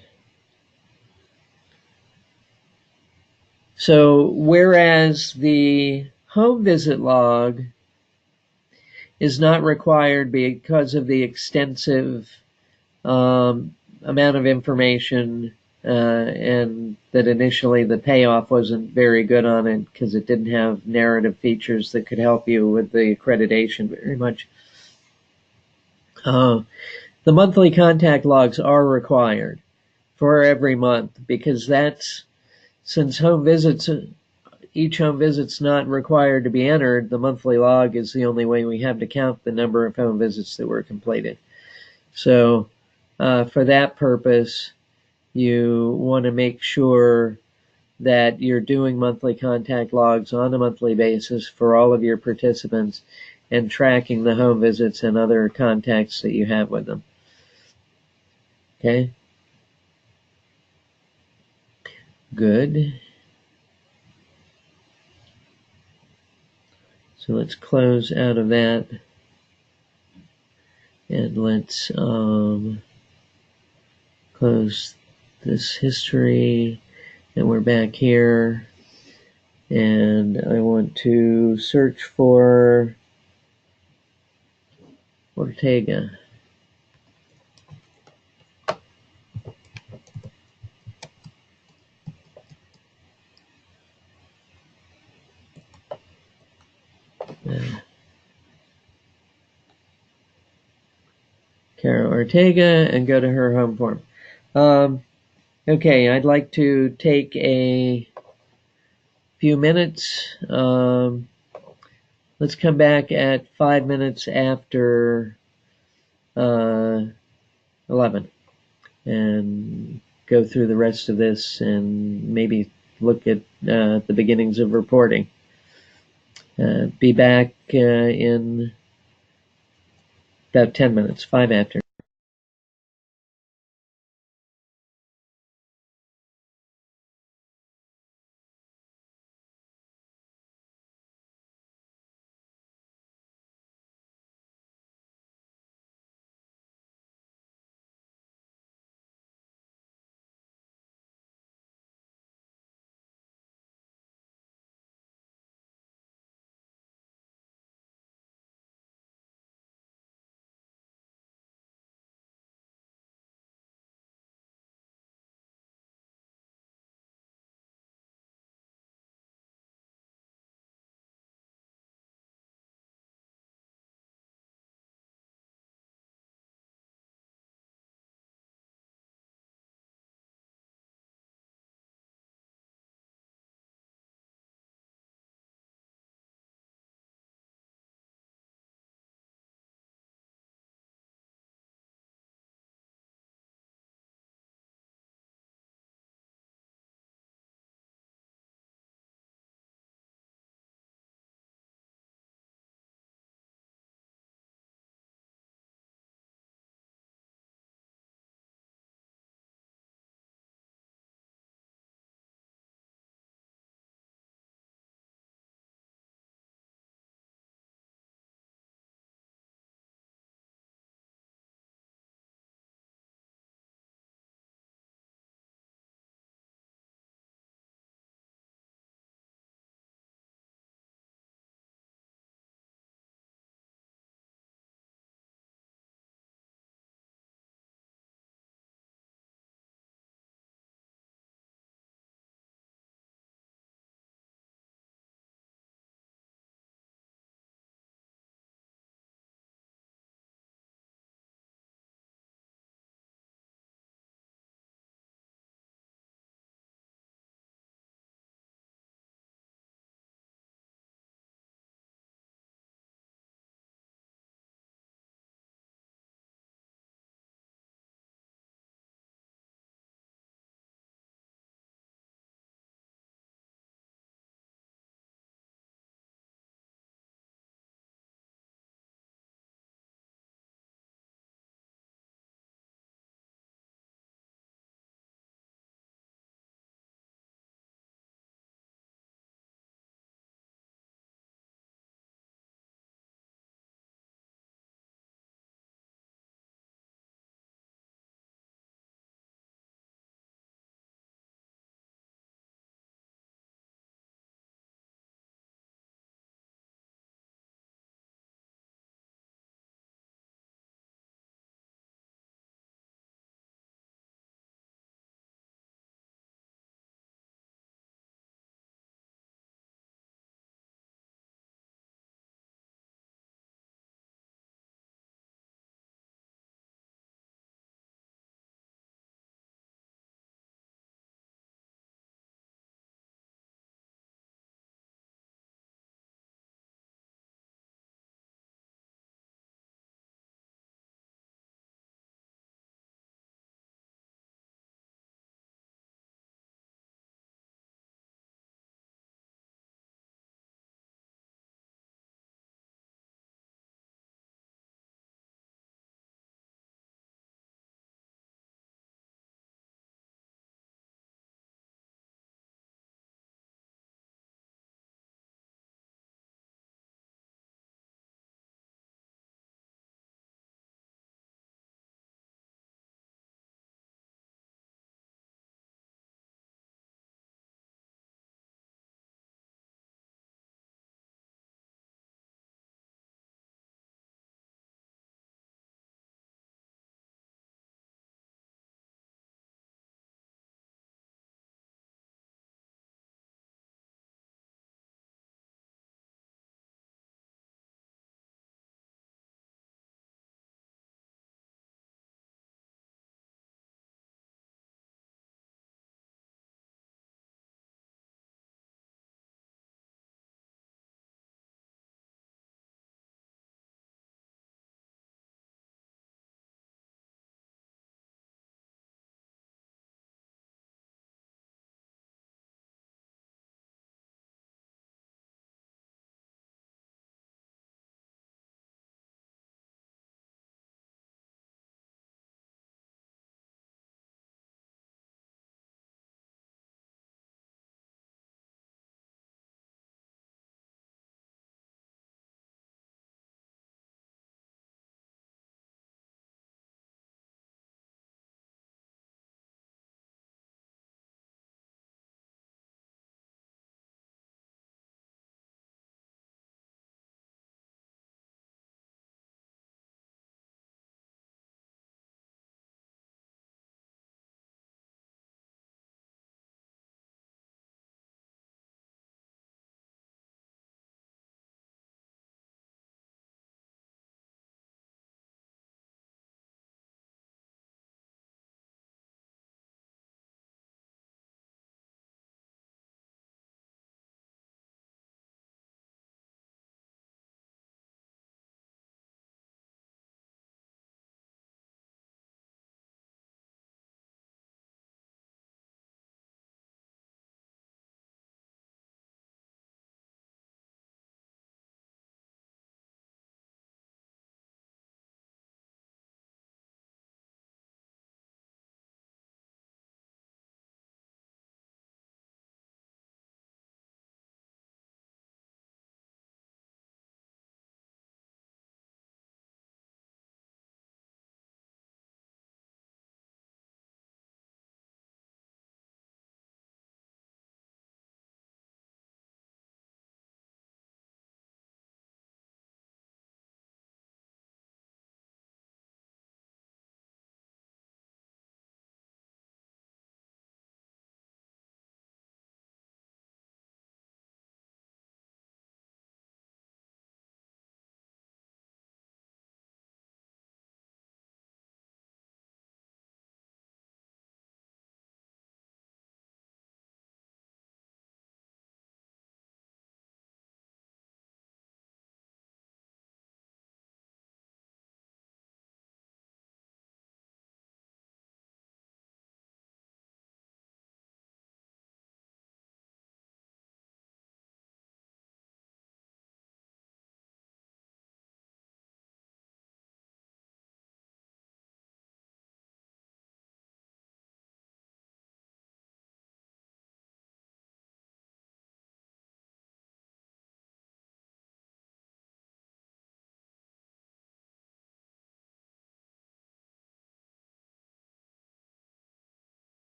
so whereas the home visit log is not required because of the extensive amount of information, and that initially the payoff wasn't very good on it because it didn't have narrative features that could help you with the accreditation very much. The monthly contact logs are required for every month, because since each home visit's not required to be entered, the monthly log is the only way we have to count the number of home visits that were completed. So for that purpose, you want to make sure that you're doing monthly contact logs on a monthly basis for all of your participants and tracking the home visits and other contacts that you have with them. Okay? Good. So let's close out of that, and let's close this history, and we're back here, and I want to search for Ortega. Cara Ortega, and go to her home form. Okay, I'd like to take a few minutes. Let's come back at 5 minutes after 11 and go through the rest of this, and maybe look at the beginnings of reporting. Be back in about 10 minutes, 5 after.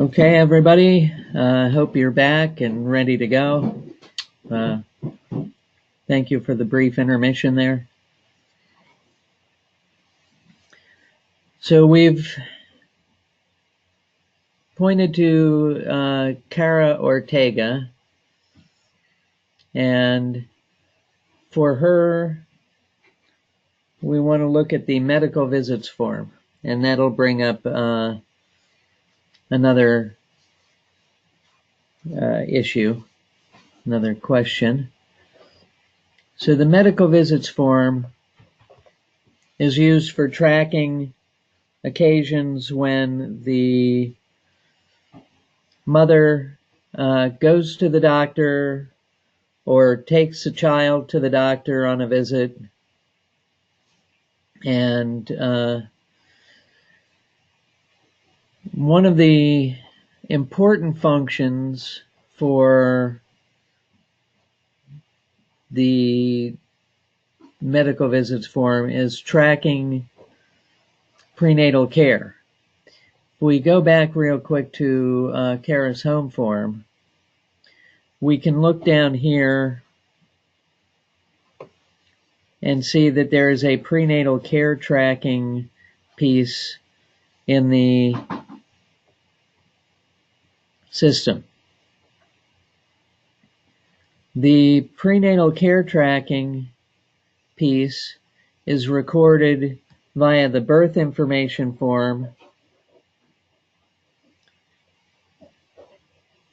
Okay, everybody. Hope you're back and ready to go. Thank you for the brief intermission there. So we've pointed to Cara Ortega, and for her, we want to look at the medical visits form, and that'll bring up another issue, another question. So the medical visits form is used for tracking occasions when the mother goes to the doctor or takes a child to the doctor on a visit, and one of the important functions for the medical visits form is tracking prenatal care. If we go back real quick to Cara's home form, we can look down here and see that there is a prenatal care tracking piece in the system. The prenatal care tracking piece is recorded via the birth information form,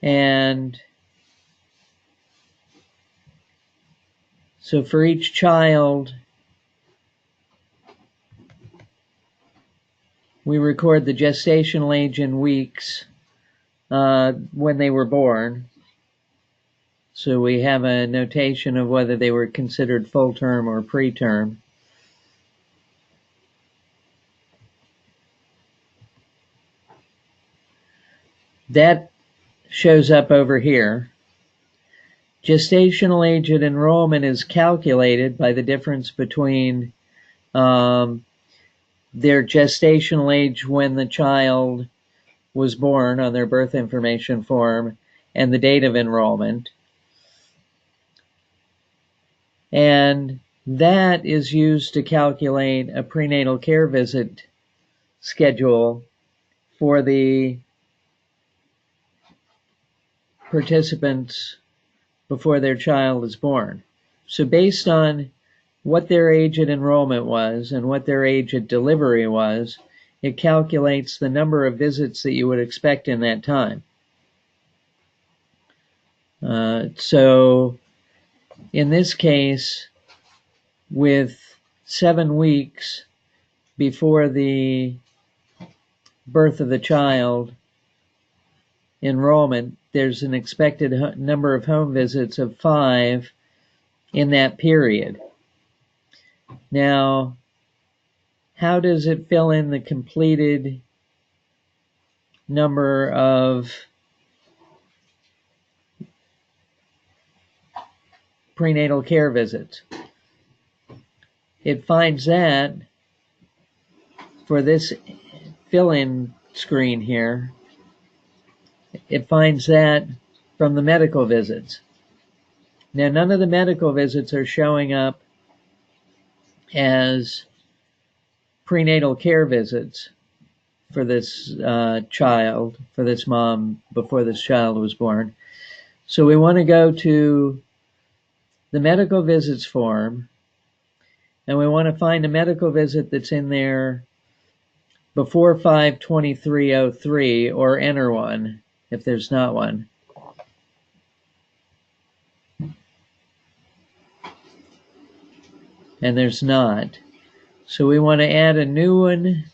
and so for each child, we record the gestational age in weeks when they were born. So we have a notation of whether they were considered full term or preterm. That shows up over here. Gestational age at enrollment is calculated by the difference between their gestational age when the child was born on their birth information form and the date of enrollment. And that is used to calculate a prenatal care visit schedule for the participants before their child is born. So based on what their age at enrollment was and what their age at delivery was, it calculates the number of visits that you would expect in that time. So in this case, with 7 weeks before the birth of the child enrollment, there's an expected number of home visits of 5 in that period. Now, how does it fill in the completed number of prenatal care visits? It finds that for this fill-in screen here, it finds that from the medical visits. Now, none of the medical visits are showing up as prenatal care visits for this child, for this mom before this child was born. So we want to go to the medical visits form, and we want to find a medical visit that's in there before 5/23/03, or enter one if there's not one. And there's not. So we want to add a new one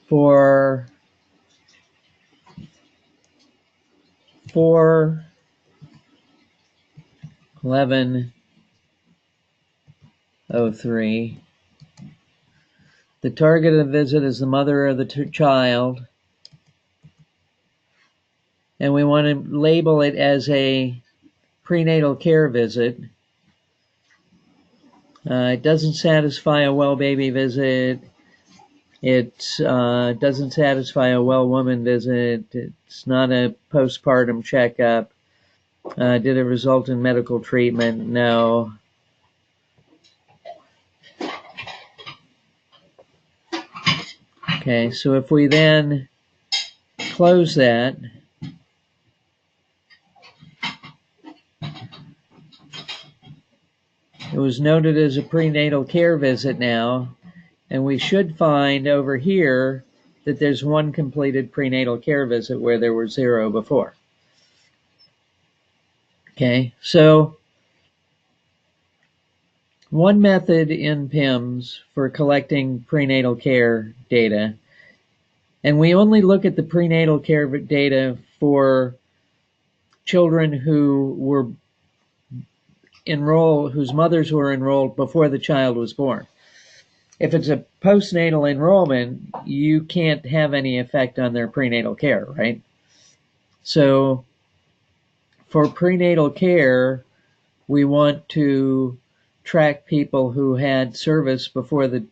for 4/11/03. The target of the visit is the mother of the child, and we want to label it as a prenatal care visit. It doesn't satisfy a well baby visit. It doesn't satisfy a well woman visit. It's not a postpartum checkup. Did it result in medical treatment? No. Okay, so if we then close that, it was noted as a prenatal care visit now, and we should find over here that there's one completed prenatal care visit where there were 0 before. Okay, so one method in PIMS for collecting prenatal care data, and we only look at the prenatal care data for children who were enrolled, whose mothers were enrolled before the child was born. If it's a postnatal enrollment, you can't have any effect on their prenatal care, right? So for prenatal care, we want to track people who had service before the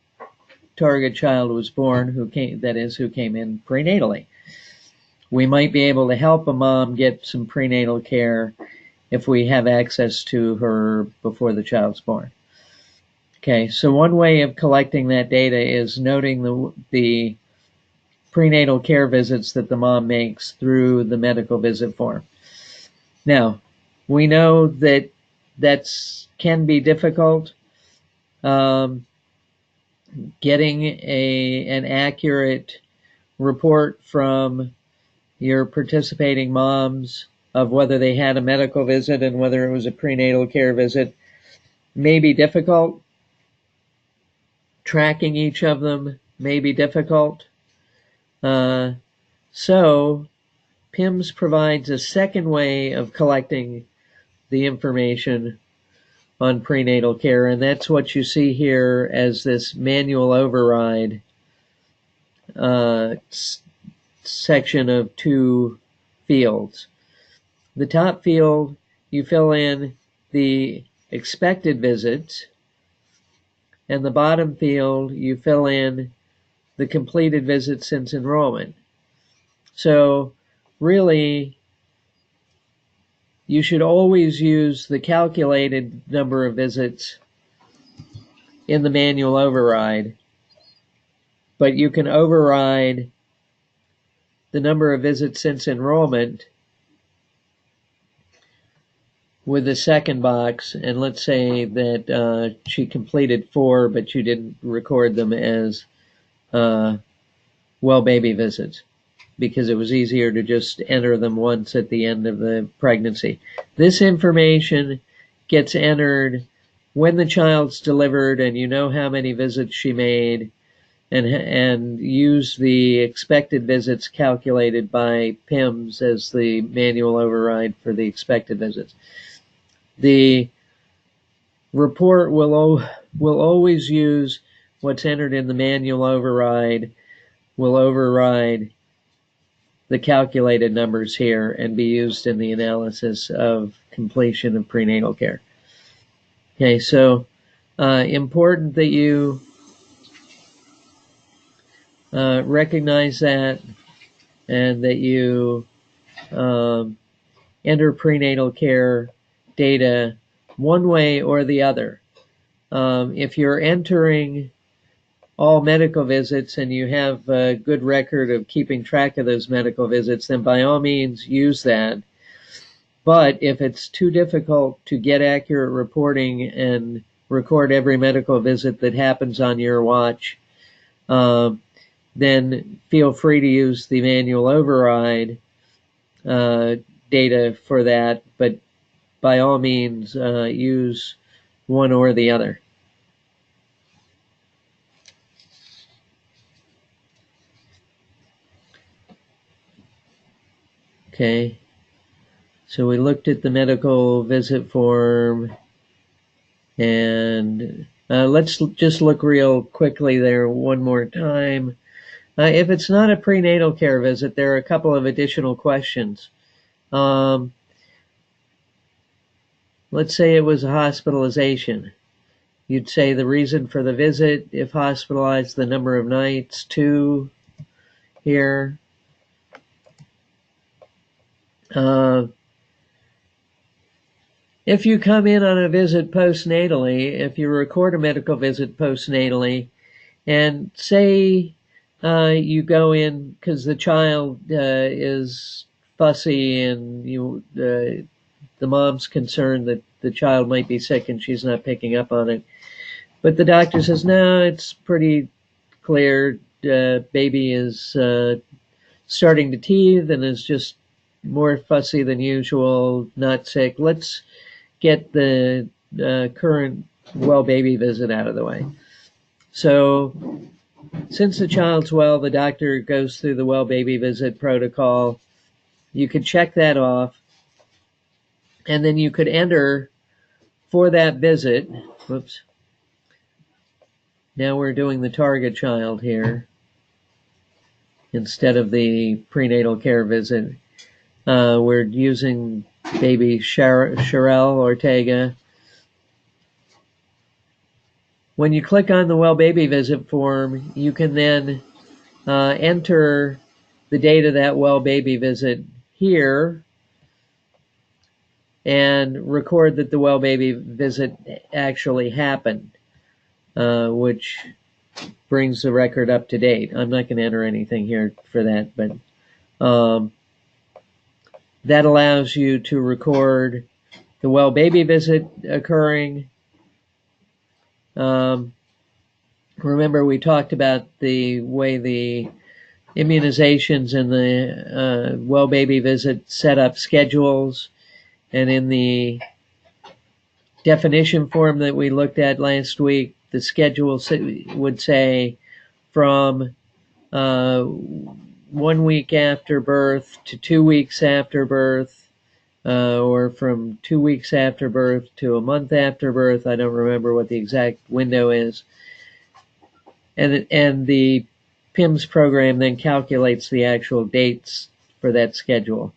target child was born, who came in prenatally. We might be able to help a mom get some prenatal care if we have access to her before the child's born. Okay, so one way of collecting that data is noting the prenatal care visits that the mom makes through the medical visit form. Now, we know that can be difficult. Getting an accurate report from your participating moms of whether they had a medical visit and whether it was a prenatal care visit may be difficult. Tracking each of them may be difficult. So PIMS provides a second way of collecting the information on prenatal care, and that's what you see here as this manual override section of 2 fields. The top field, you fill in the expected visits, and the bottom field, you fill in the completed visits since enrollment. So really, you should always use the calculated number of visits in the manual override, but you can override the number of visits since enrollment with the second box, and let's say that she completed 4, but you didn't record them as well baby visits because it was easier to just enter them once at the end of the pregnancy. This information gets entered when the child's delivered, and you know how many visits she made, and use the expected visits calculated by PIMS as the manual override for the expected visits. The report will always use what's entered in the manual override, will override the calculated numbers here and be used in the analysis of completion of prenatal care. Okay, so important that you recognize that and that you enter prenatal care data one way or the other. If you're entering all medical visits and you have a good record of keeping track of those medical visits, then by all means use that. But if it's too difficult to get accurate reporting and record every medical visit that happens on your watch, then feel free to use the manual override data for that, but by all means use one or the other. Okay, so we looked at the medical visit form, and let's just look real quickly there one more time. If it's not a prenatal care visit, there are a couple of additional questions. Let's say it was a hospitalization. you'd say the reason for the visit, if hospitalized, the number of nights, 2 here. If you come in on a visit postnatally, if you record a medical visit postnatally, and say you go in because the child is fussy and the mom's concerned that the child might be sick and she's not picking up on it, but the doctor says, no, it's pretty clear, baby is starting to teeth and is just more fussy than usual, not sick. Let's get the current well baby visit out of the way. So since the child's well, the doctor goes through the well baby visit protocol. You could check that off, and then you could enter for that visit. Whoops. Now we're doing the target child here instead of the prenatal care visit. We're using baby Sherelle Ortega. When you click on the well baby visit form, you can then enter the date of that well baby visit here and record that the well baby visit actually happened, which brings the record up to date. I'm not going to enter anything here for that, but that allows you to record the well baby visit occurring. Remember, we talked about the way the immunizations and the well baby visit set up schedules, and in the definition form that we looked at last week, the schedule would say from 1 week after birth to 2 weeks after birth, or from 2 weeks after birth to a month after birth. I don't remember what the exact window is. And the PIMS program then calculates the actual dates for that schedule.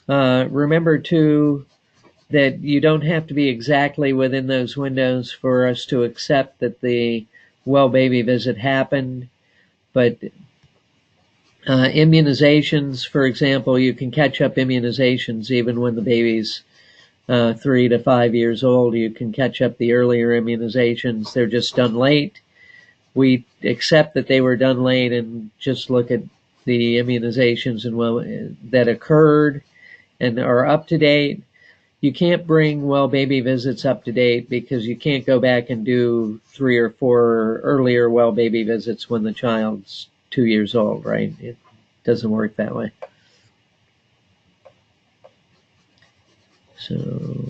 Remember, too, that you don't have to be exactly within those windows for us to accept that the well baby visit happened. But immunizations, for example, you can catch up immunizations even when the baby's 3 to 5 years old. You can catch up the earlier immunizations. They're just done late. We accept that they were done late and just look at the immunizations and that occurred and are up to date. You can't bring well baby visits up to date because you can't go back and do 3 or 4 earlier well baby visits when the child's 2 years old, right? It doesn't work that way. So,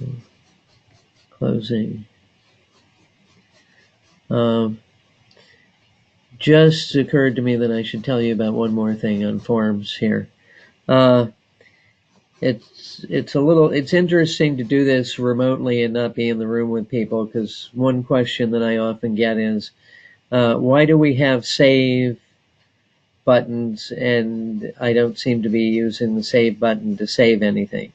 closing. Just occurred to me that I should tell you about one more thing on forms here. It's interesting to do this remotely and not be in the room with people, because one question that I often get is, why do we have save buttons and I don't seem to be using the save button to save anything?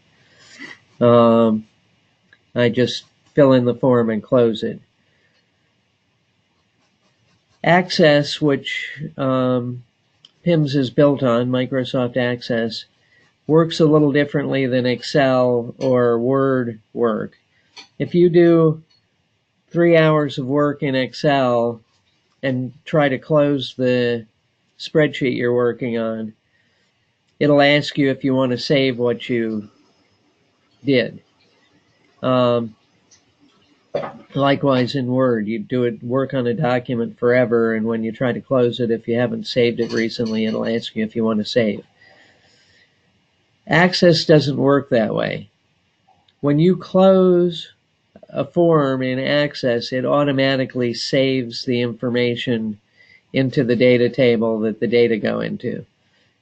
I just fill in the form and close it. Access, which PIMS is built on, Microsoft Access, works a little differently than Excel or Word work. If you do 3 hours of work in Excel and try to close the spreadsheet you're working on, it'll ask you if you want to save what you did. Likewise in Word, you work on a document forever, and when you try to close it, if you haven't saved it recently, it'll ask you if you want to save. Access doesn't work that way. When you close a form in Access, it automatically saves the information into the data table that the data go into.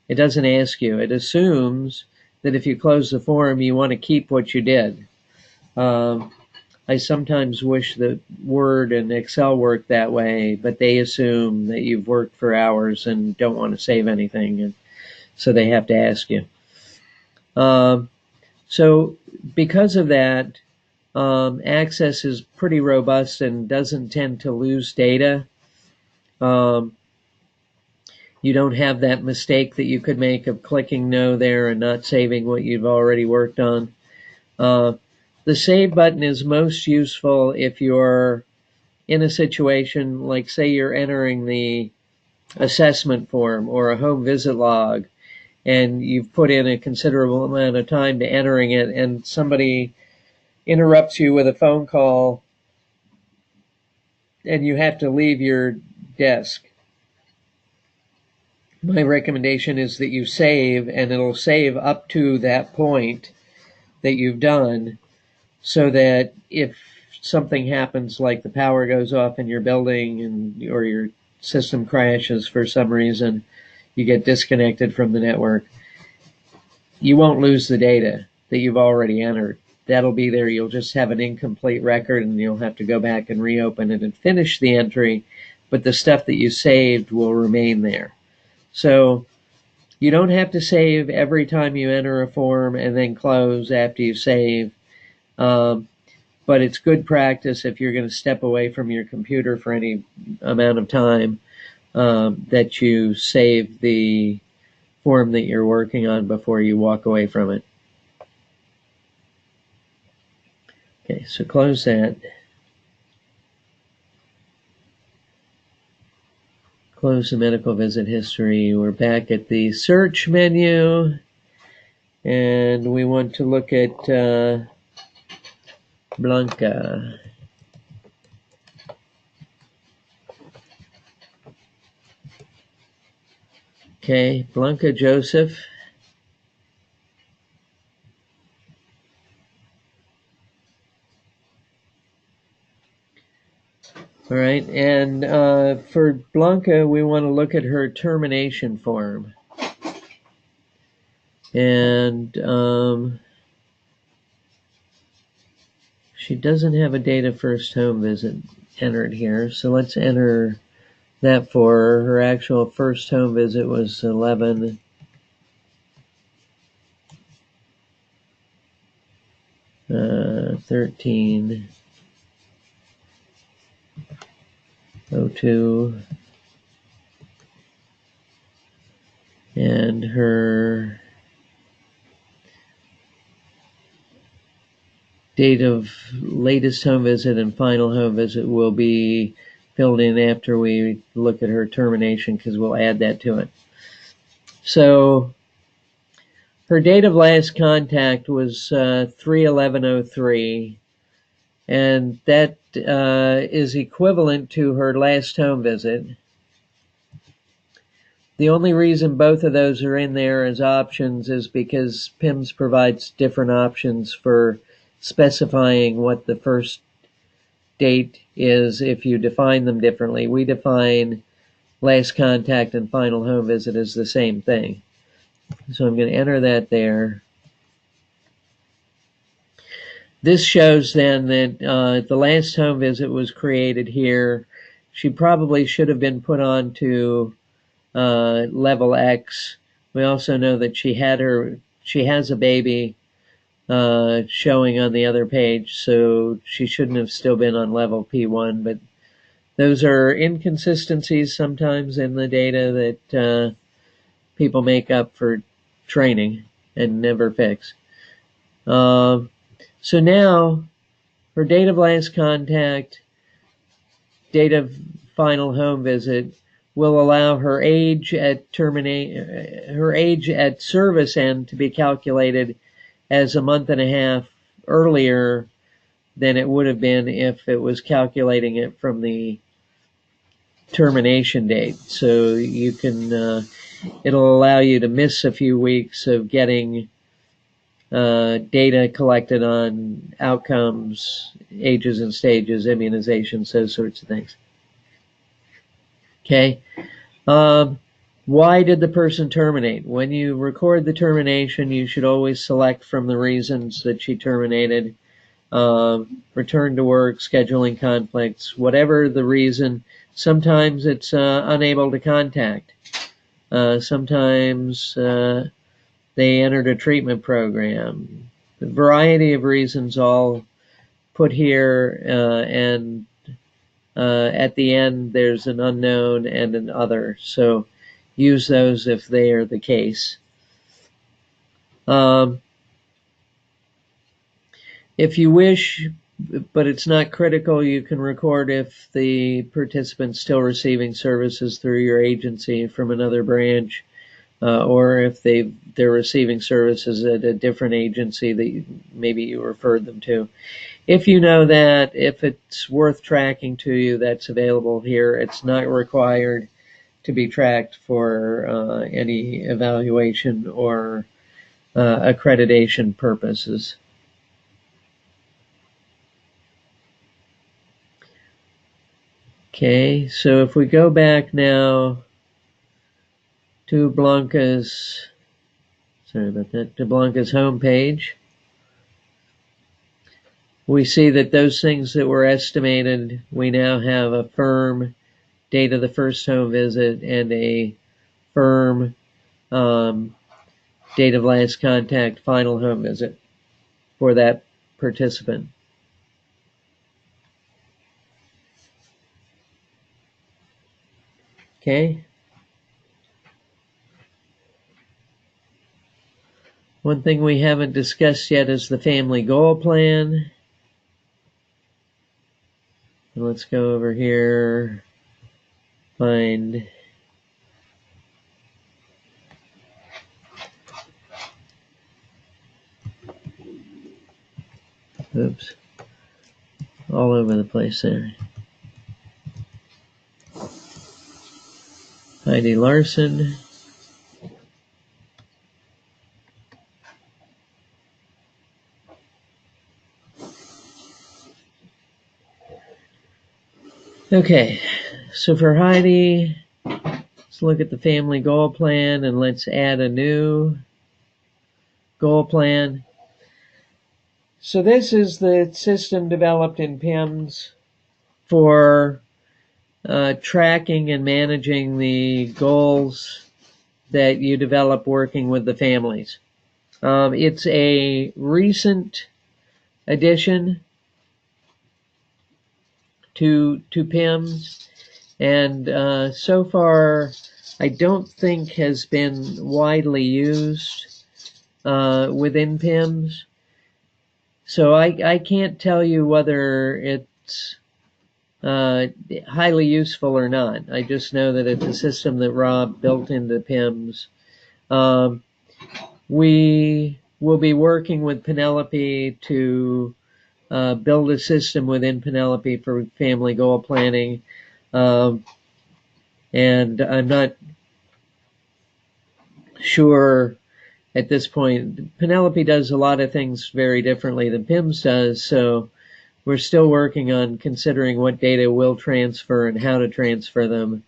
It doesn't ask you. It assumes that if you close the form, you want to keep what you did. I sometimes wish that Word and Excel worked that way, but they assume that you've worked for hours and don't want to save anything, and so they have to ask you. So because of that, Access is pretty robust and doesn't tend to lose data. You don't have that mistake that you could make of clicking no there and not saving what you've already worked on. The save button is most useful if you're in a situation like, say, you're entering the assessment form or a home visit log, and you've put in a considerable amount of time to entering it, and somebody interrupts you with a phone call and you have to leave your desk. My recommendation is that you save, and it'll save up to that point that you've done, so that if something happens, like the power goes off in your building or your system crashes for some reason, you get disconnected from the network, you won't lose the data that you've already entered. That'll be there. You'll just have an incomplete record, and you'll have to go back and reopen it and finish the entry, but the stuff that you saved will remain there. So you don't have to save every time you enter a form and then close after you save. But it's good practice if you're going to step away from your computer for any amount of time, that you save the form that you're working on before you walk away from it. Okay, so close that. Close the medical visit history. We're back at the search menu, and we want to look at Blanca. Okay, Blanca Joseph. All right, and for Blanca, we want to look at her termination form. And she doesn't have a date of first home visit entered here, so let's enter that for her. Her actual first home visit was 11. Uh, 13/02, and her date of latest home visit and final home visit will be filled in after we look at her termination, because we'll add that to it. So her date of last contact was 3/11/03, and that is equivalent to her last home visit. The only reason both of those are in there as options is because PIMS provides different options for specifying what the first date is if you define them differently. We define last contact and final home visit as the same thing. So I'm going to enter that there. This shows then that the last home visit was created here. She probably should have been put on to level X. We also know that she has a baby showing on the other page, so she shouldn't have still been on level P1, but those are inconsistencies sometimes in the data that people make up for training and never fix. So now her date of last contact, date of final home visit will allow her age at service end to be calculated as a month and a half earlier than it would have been if it was calculating it from the termination date. So you can, it'll allow you to miss a few weeks of getting data collected on outcomes, ages and stages, immunizations, those sorts of things. Okay. Why did the person terminate? When you record the termination, you should always select from the reasons that she terminated. Return to work, scheduling conflicts, whatever the reason. Sometimes it's unable to contact. Sometimes they entered a treatment program. A variety of reasons all put here, and at the end there's an unknown and an other. So use those if they are the case. If you wish, but it's not critical, you can record if the participant's still receiving services through your agency from another branch, or if they're receiving services at a different agency that maybe you referred them to. If you know that, if it's worth tracking to you, that's available here. It's not required to be tracked for any evaluation or accreditation purposes. Okay, so if we go back now to Blanca's, sorry about that, to Blanca's homepage, we see that those things that were estimated, we now have a firm date of the first home visit and a firm date of last contact final home visit for that participant. Okay. One thing we haven't discussed yet is the family goal plan. And let's go over here, find oops, all over the place there. Heidi Larson. Okay, so for Heidi, let's look at the family goal plan and let's add a new goal plan. So this is the system developed in PIMS for tracking and managing the goals that you develop working with the families. It's a recent addition to PIMS, and so far I don't think has been widely used within PIMS. So I can't tell you whether it's highly useful or not. I just know that it's a system that Rob built into PIMS. We will be working with Penelope to build a system within Penelope for family goal planning. And I'm not sure at this point. Penelope does a lot of things very differently than PIMS does, so we're still working on considering what data will transfer and how to transfer them,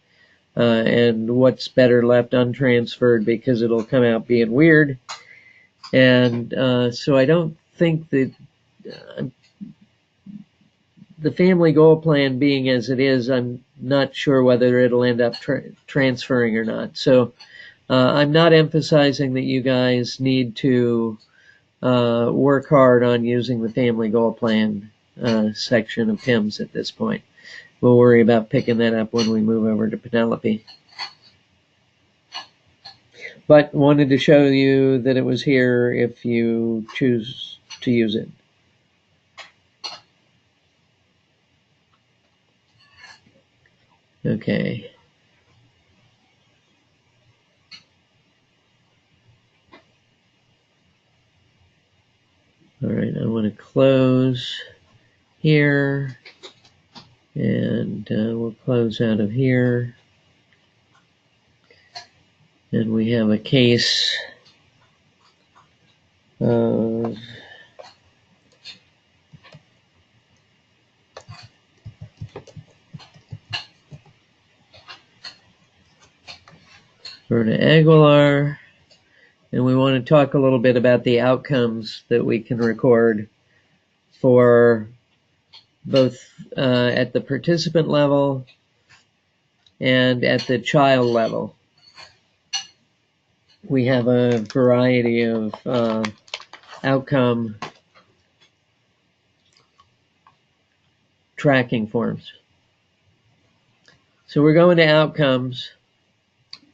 and what's better left untransferred because it'll come out being weird. And so I don't think that the family goal plan being as it is, I'm not sure whether it'll end up transferring or not. So I'm not emphasizing that you guys need to work hard on using the family goal plan section of PIMS at this point. We'll worry about picking that up when we move over to Penelope. But wanted to show you that it was here if you choose to use it. Okay. All right, I want to close here, and we'll close out of here. And we have a case of Verna Aguilar, and we want to talk a little bit about the outcomes that we can record for both at the participant level and at the child level. We have a variety of outcome tracking forms. So we're going to outcomes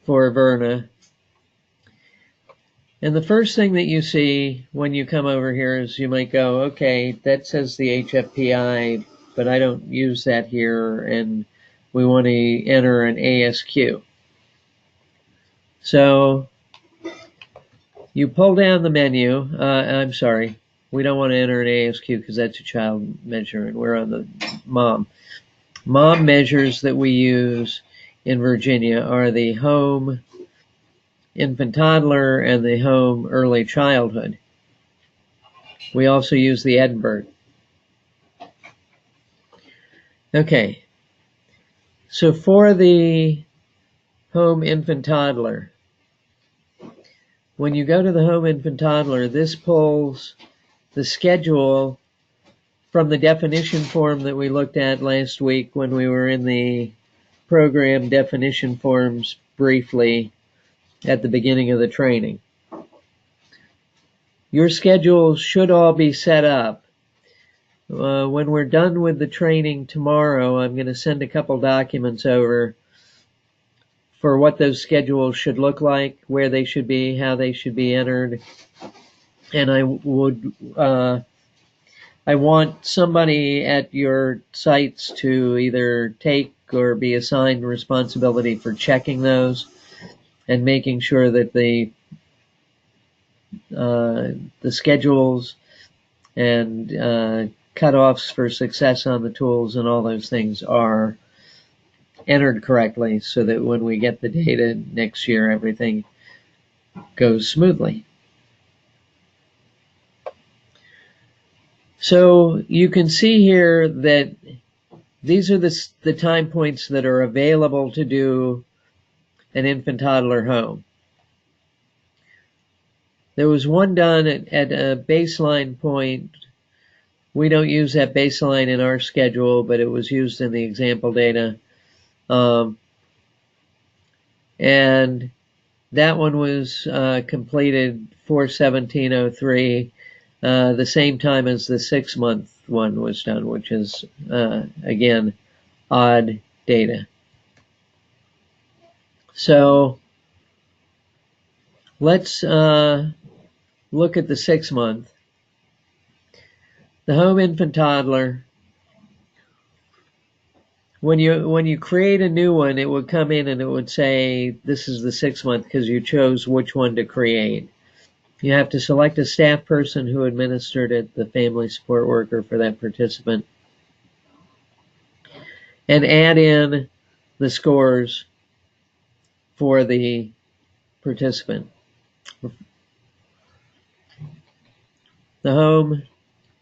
for Verna. And the first thing that you see when you come over here is you might go, okay, that says the HFPI, but I don't use that here, and we want to enter an ASQ. So you pull down the menu. I'm sorry, we don't want to enter an ASQ because that's a child measure, and we're on the mom. Mom measures that we use in Virginia are the home infant toddler and the home early childhood. We also use the Edinburgh. Okay, so for the home infant toddler, when you go to the home infant toddler, this pulls the schedule from the definition form that we looked at last week when we were in the program definition forms briefly at the beginning of the training. Your schedules should all be set up. When we're done with the training tomorrow, I'm going to send a couple documents over for what those schedules should look like, where they should be, how they should be entered. And I want somebody at your sites to either take or be assigned responsibility for checking those and making sure that the schedules and cutoffs for success on the tools and all those things are entered correctly so that when we get the data next year, everything goes smoothly. So you can see here that these are the time points that are available to do an infant toddler home. There was one done at a baseline point. We don't use that baseline in our schedule, but it was used in the example data. And that one was completed 4/17/03, the same time as the 6-month one was done, which is, again, odd data. So let's look at the 6-month. The home infant toddler, when you create a new one, it would come in and it would say this is the 6-month because you chose which one to create. You have to select a staff person who administered it, the family support worker for that participant, and add in the scores for the participant. The home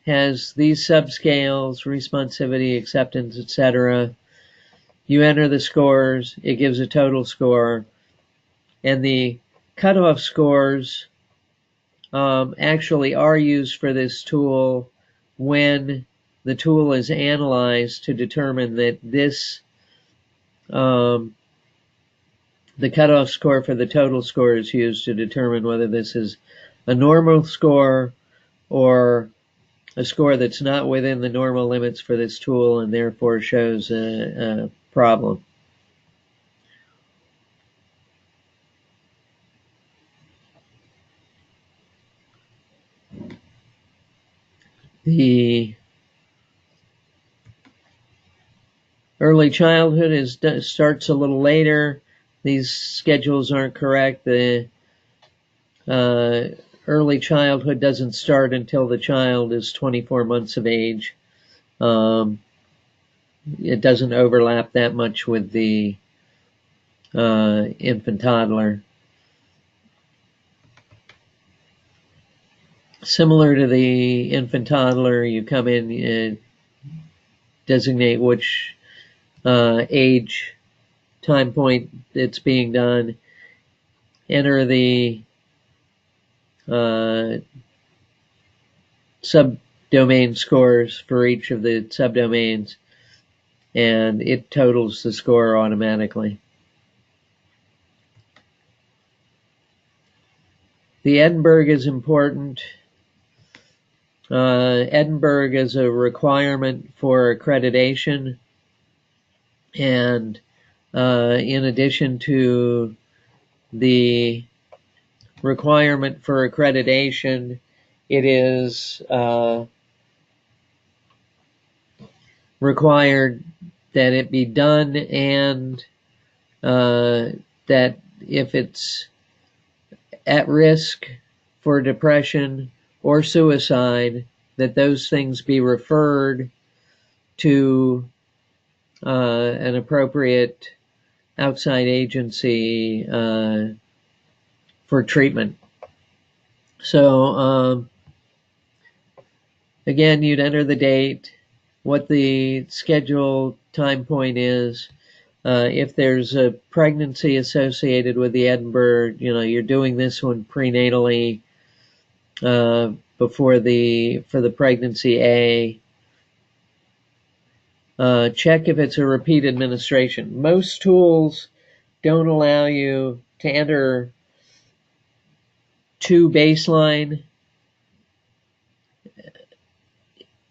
has these subscales, responsivity, acceptance, etc. You enter the scores, it gives a total score, and the cutoff scores actually are used for this tool when the tool is analyzed to determine that this, the cutoff score for the total score is used to determine whether this is a normal score or a score that's not within the normal limits for this tool and therefore shows a problem. The early childhood starts a little later. These schedules aren't correct. The early childhood doesn't start until the child is 24 months of age. It doesn't overlap that much with the infant toddler. Similar to the infant toddler, you come in, designate which age time point it's being done, enter the subdomain scores for each of the subdomains, and it totals the score automatically. The Edinburgh is important. Edinburgh is a requirement for accreditation, and in addition to the requirement for accreditation, it is required that it be done, and that if it's at risk for depression or suicide, that those things be referred to an appropriate outside agency for treatment. So again, you'd enter the date, what the scheduled time point is. If there's a pregnancy associated with the Edinburgh, you're doing this one prenatally for the pregnancy A. Check if it's a repeat administration. Most tools don't allow you to enter 2 baseline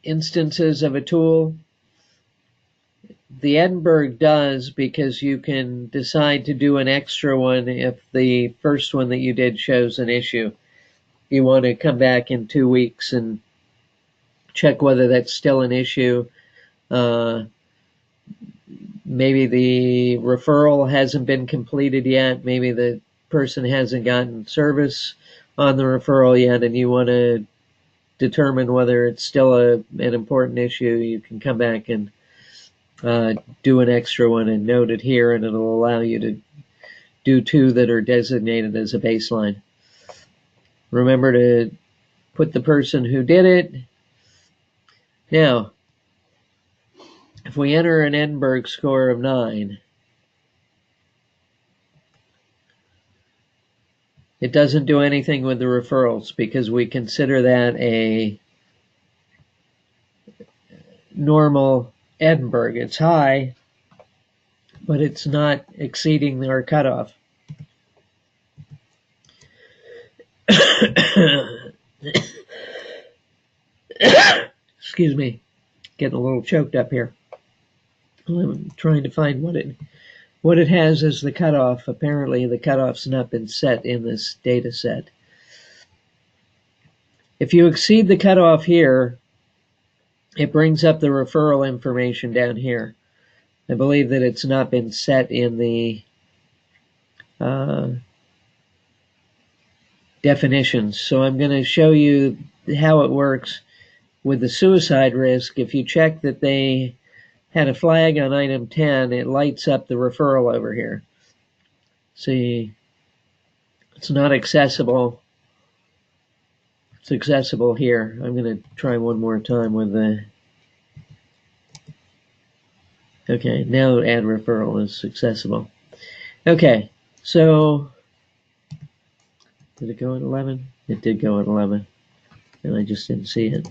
instances of a tool. The Edinburgh does, because you can decide to do an extra one if the first one that you did shows an issue. You want to come back in 2 weeks and check whether that's still an issue. Maybe the referral hasn't been completed yet. Maybe the person hasn't gotten service on the referral yet, and you want to determine whether it's still an important issue. You can come back and do an extra one and note it here, and it'll allow you to do 2 that are designated as a baseline. Remember to put the person who did it. Now, if we enter an Edinburgh score of 9, it doesn't do anything with the referrals, because we consider that a normal Edinburgh. It's high, but it's not exceeding our cutoff. Excuse me, getting a little choked up here. I'm trying to find what it has as the cutoff. Apparently the cutoff's not been set in this data set. If you exceed the cutoff here, it brings up the referral information down here. I believe that it's not been set in the definitions. So I'm going to show you how it works with the suicide risk. If you check that they had a flag on item 10, it lights up the referral over here. See, it's not accessible. It's accessible here. I'm going to try one more time with the... Okay, now add referral is accessible. Okay, so did it go at 11? It did go at 11, and I just didn't see it.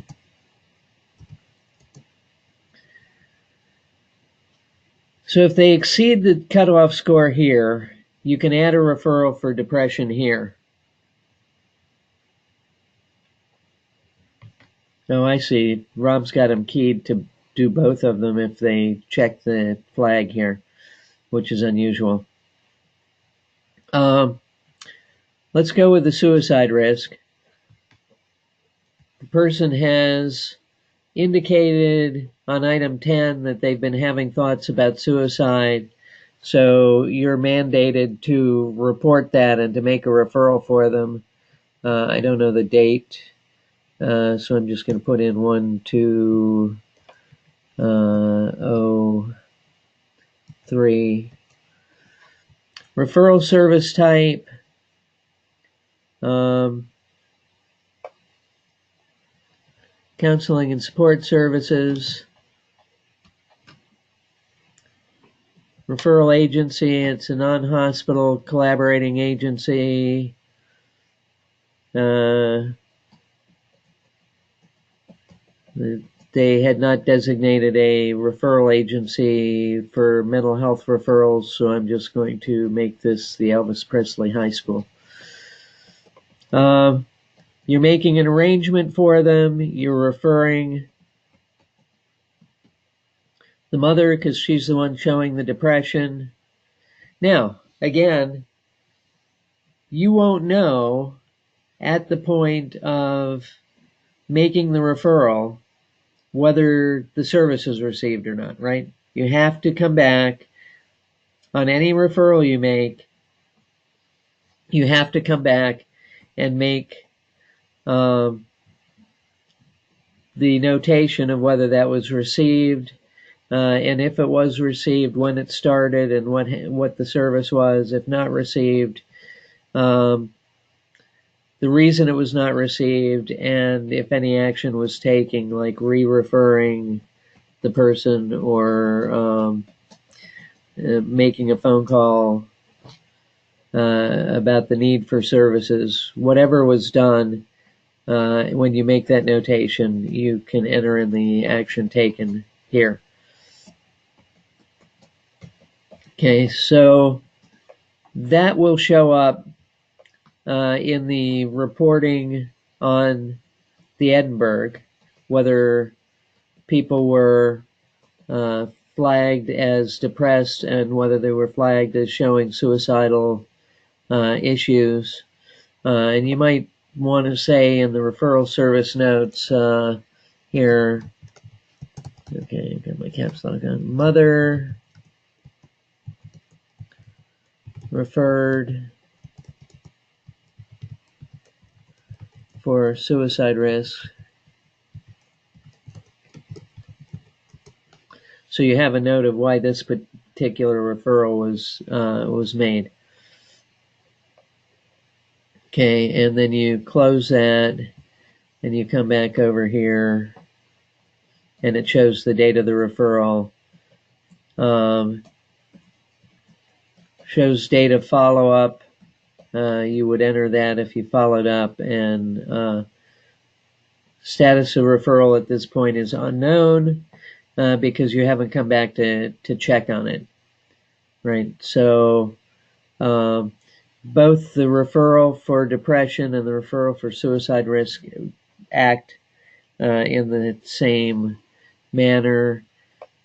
So if they exceed the cutoff score here, you can add a referral for depression here. Oh, I see. Rob's got them keyed to do both of them if they check the flag here, which is unusual. Let's go with the suicide risk. The person has indicated on item 10 that they've been having thoughts about suicide, so you're mandated to report that and to make a referral for them. I don't know the date, so I'm just going to put in 1-2-03. Referral service type. Counseling and support services. Referral agency, it's a non-hospital collaborating agency. They had not designated a referral agency for mental health referrals, so I'm just going to make this the Elvis Presley High School. You're making an arrangement for them. You're referring the mother because she's the one showing the depression. Now, again, you won't know at the point of making the referral whether the service is received or not, right? You have to come back on any referral you make. You have to come back and make the notation of whether that was received, and if it was received, when it started, and what the service was. If not received, the reason it was not received, and if any action was taken, like re-referring the person or making a phone call about the need for services. Whatever was done, when you make that notation, you can enter in the action taken here. Okay, so that will show up in the reporting on the Edinburgh, whether people were flagged as depressed and whether they were flagged as showing suicidal issues. And you might want to say in the referral service notes here, okay, got my caps lock on, mother referred for suicide risk. So you have a note of why this particular referral was made. Okay, and then you close that, and you come back over here, and it shows the date of the referral. Shows date of follow-up. You would enter that if you followed up, and status of referral at this point is unknown because you haven't come back to check on it, right? So both the referral for depression and the referral for suicide risk act in the same manner,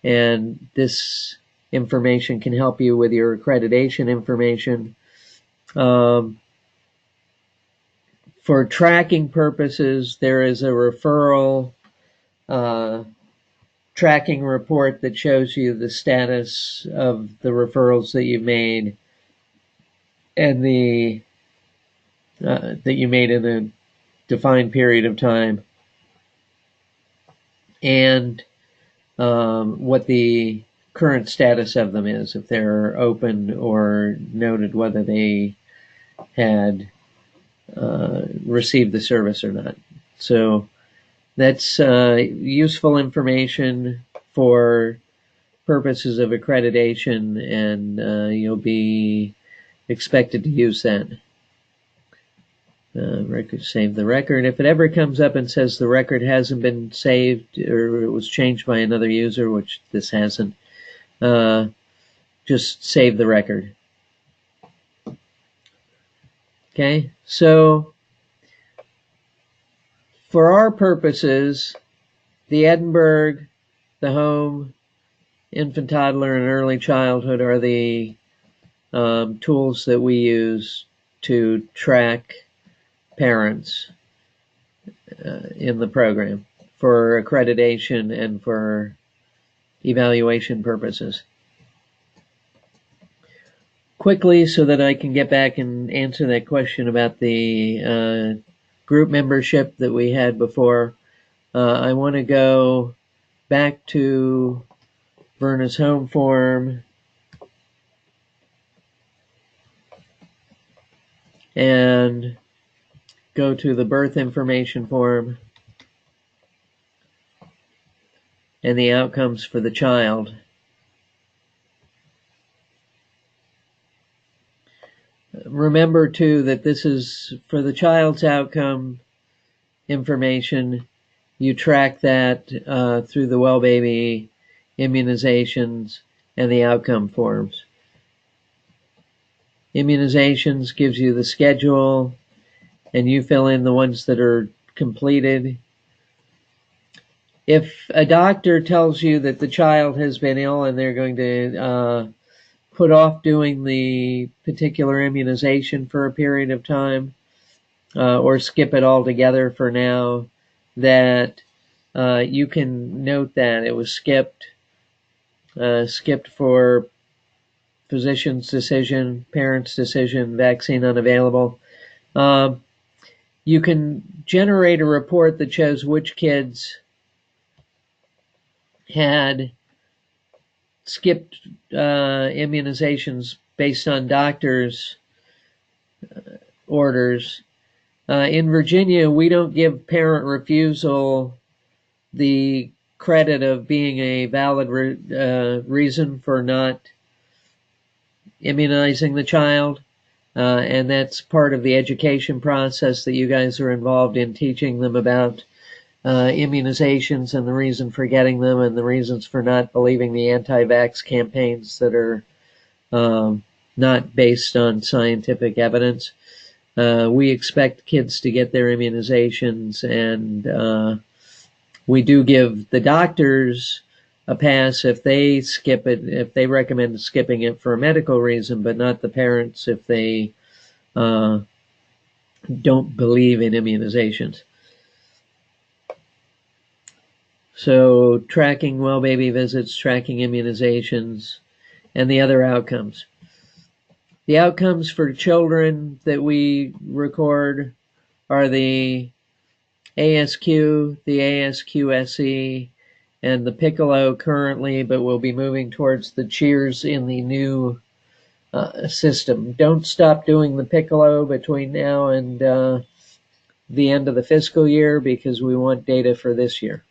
and this information can help you with your accreditation information. For tracking purposes, there is a referral tracking report that shows you the status of the referrals that you made and that you made in a defined period of time, and what the current status of them is, if they're open or noted whether they had received the service or not. So that's useful information for purposes of accreditation, and you'll be expected to use that. Record, save the record. If it ever comes up and says the record hasn't been saved or it was changed by another user, which this hasn't, just save the record. Okay, so for our purposes, the Edinburgh, the home, infant, toddler, and early childhood are the tools that we use to track parents in the program for accreditation and for evaluation purposes. Quickly, so that I can get back and answer that question about the group membership that we had before, I want to go back to Verna's home form and go to the birth information form and the outcomes for the child. Remember too that this is for the child's outcome information. You track that through the well baby immunizations and the outcome forms. Immunizations gives you the schedule, and you fill in the ones that are completed. If a doctor tells you that the child has been ill and they're going to put off doing the particular immunization for a period of time, or skip it altogether for now, that you can note that it was skipped for physician's decision, parent's decision, vaccine unavailable. You can generate a report that shows which kids had skipped immunizations based on doctors' orders. In Virginia, we don't give parent refusal the credit of being a valid reason for not immunizing the child. And that's part of the education process that you guys are involved in, teaching them about immunizations and the reason for getting them and the reasons for not believing the anti-vax campaigns that are not based on scientific evidence. We expect kids to get their immunizations, and we do give the doctors a pass if they skip it, if they recommend skipping it for a medical reason, but not the parents if they don't believe in immunizations. So tracking well baby visits, tracking immunizations, and the other outcomes. The outcomes for children that we record are the ASQ, the ASQSE, and the Piccolo currently, but we'll be moving towards the Cheers in the new system. Don't stop doing the Piccolo between now and the end of the fiscal year, because we want data for this year.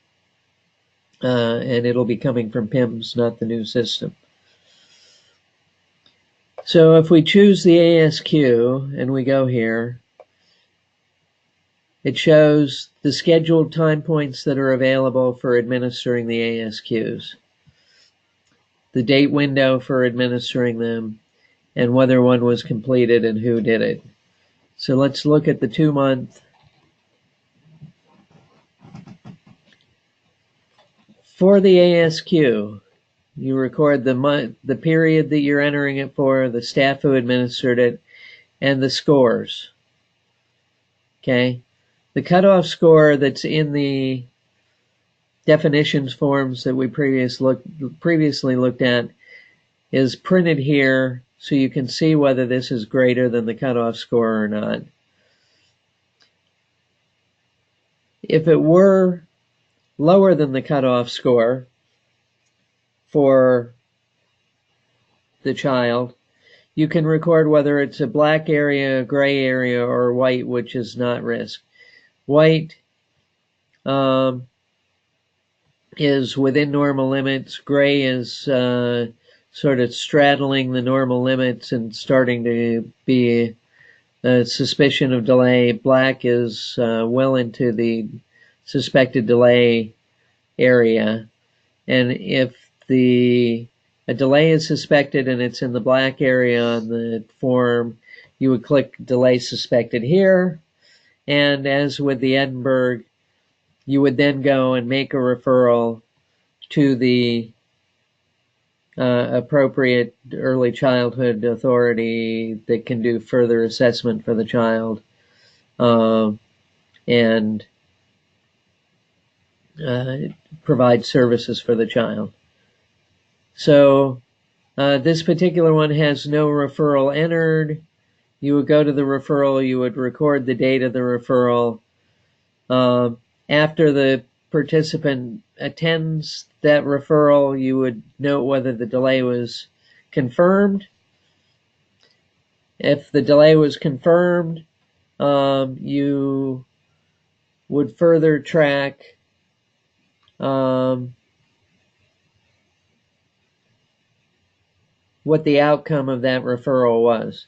And it'll be coming from PIMS, not the new system. So if we choose the ASQ and we go here, it shows the scheduled time points that are available for administering the ASQs, the date window for administering them, and whether one was completed and who did it. So let's look at the 2-month. For the ASQ, you record the period that you're entering it for, the staff who administered it, and the scores. Okay? The cutoff score that's in the definitions forms that we previously looked at is printed here, so you can see whether this is greater than the cutoff score or not. If it were lower than the cutoff score for the child, you can record whether it's a black area, a gray area, or white, which is not risk. White is within normal limits. Gray is sort of straddling the normal limits and starting to be a suspicion of delay. Black is well into the suspected delay area. And if a delay is suspected and it's in the black area on the form, you would click delay suspected here. And as with the Edinburgh, you would then go and make a referral to the appropriate early childhood authority that can do further assessment for the child and provide services for the child. So this particular one has no referral entered. You would go to the referral, you would record the date of the referral. After the participant attends that referral, you would note whether the delay was confirmed. If the delay was confirmed, you would further track what the outcome of that referral was.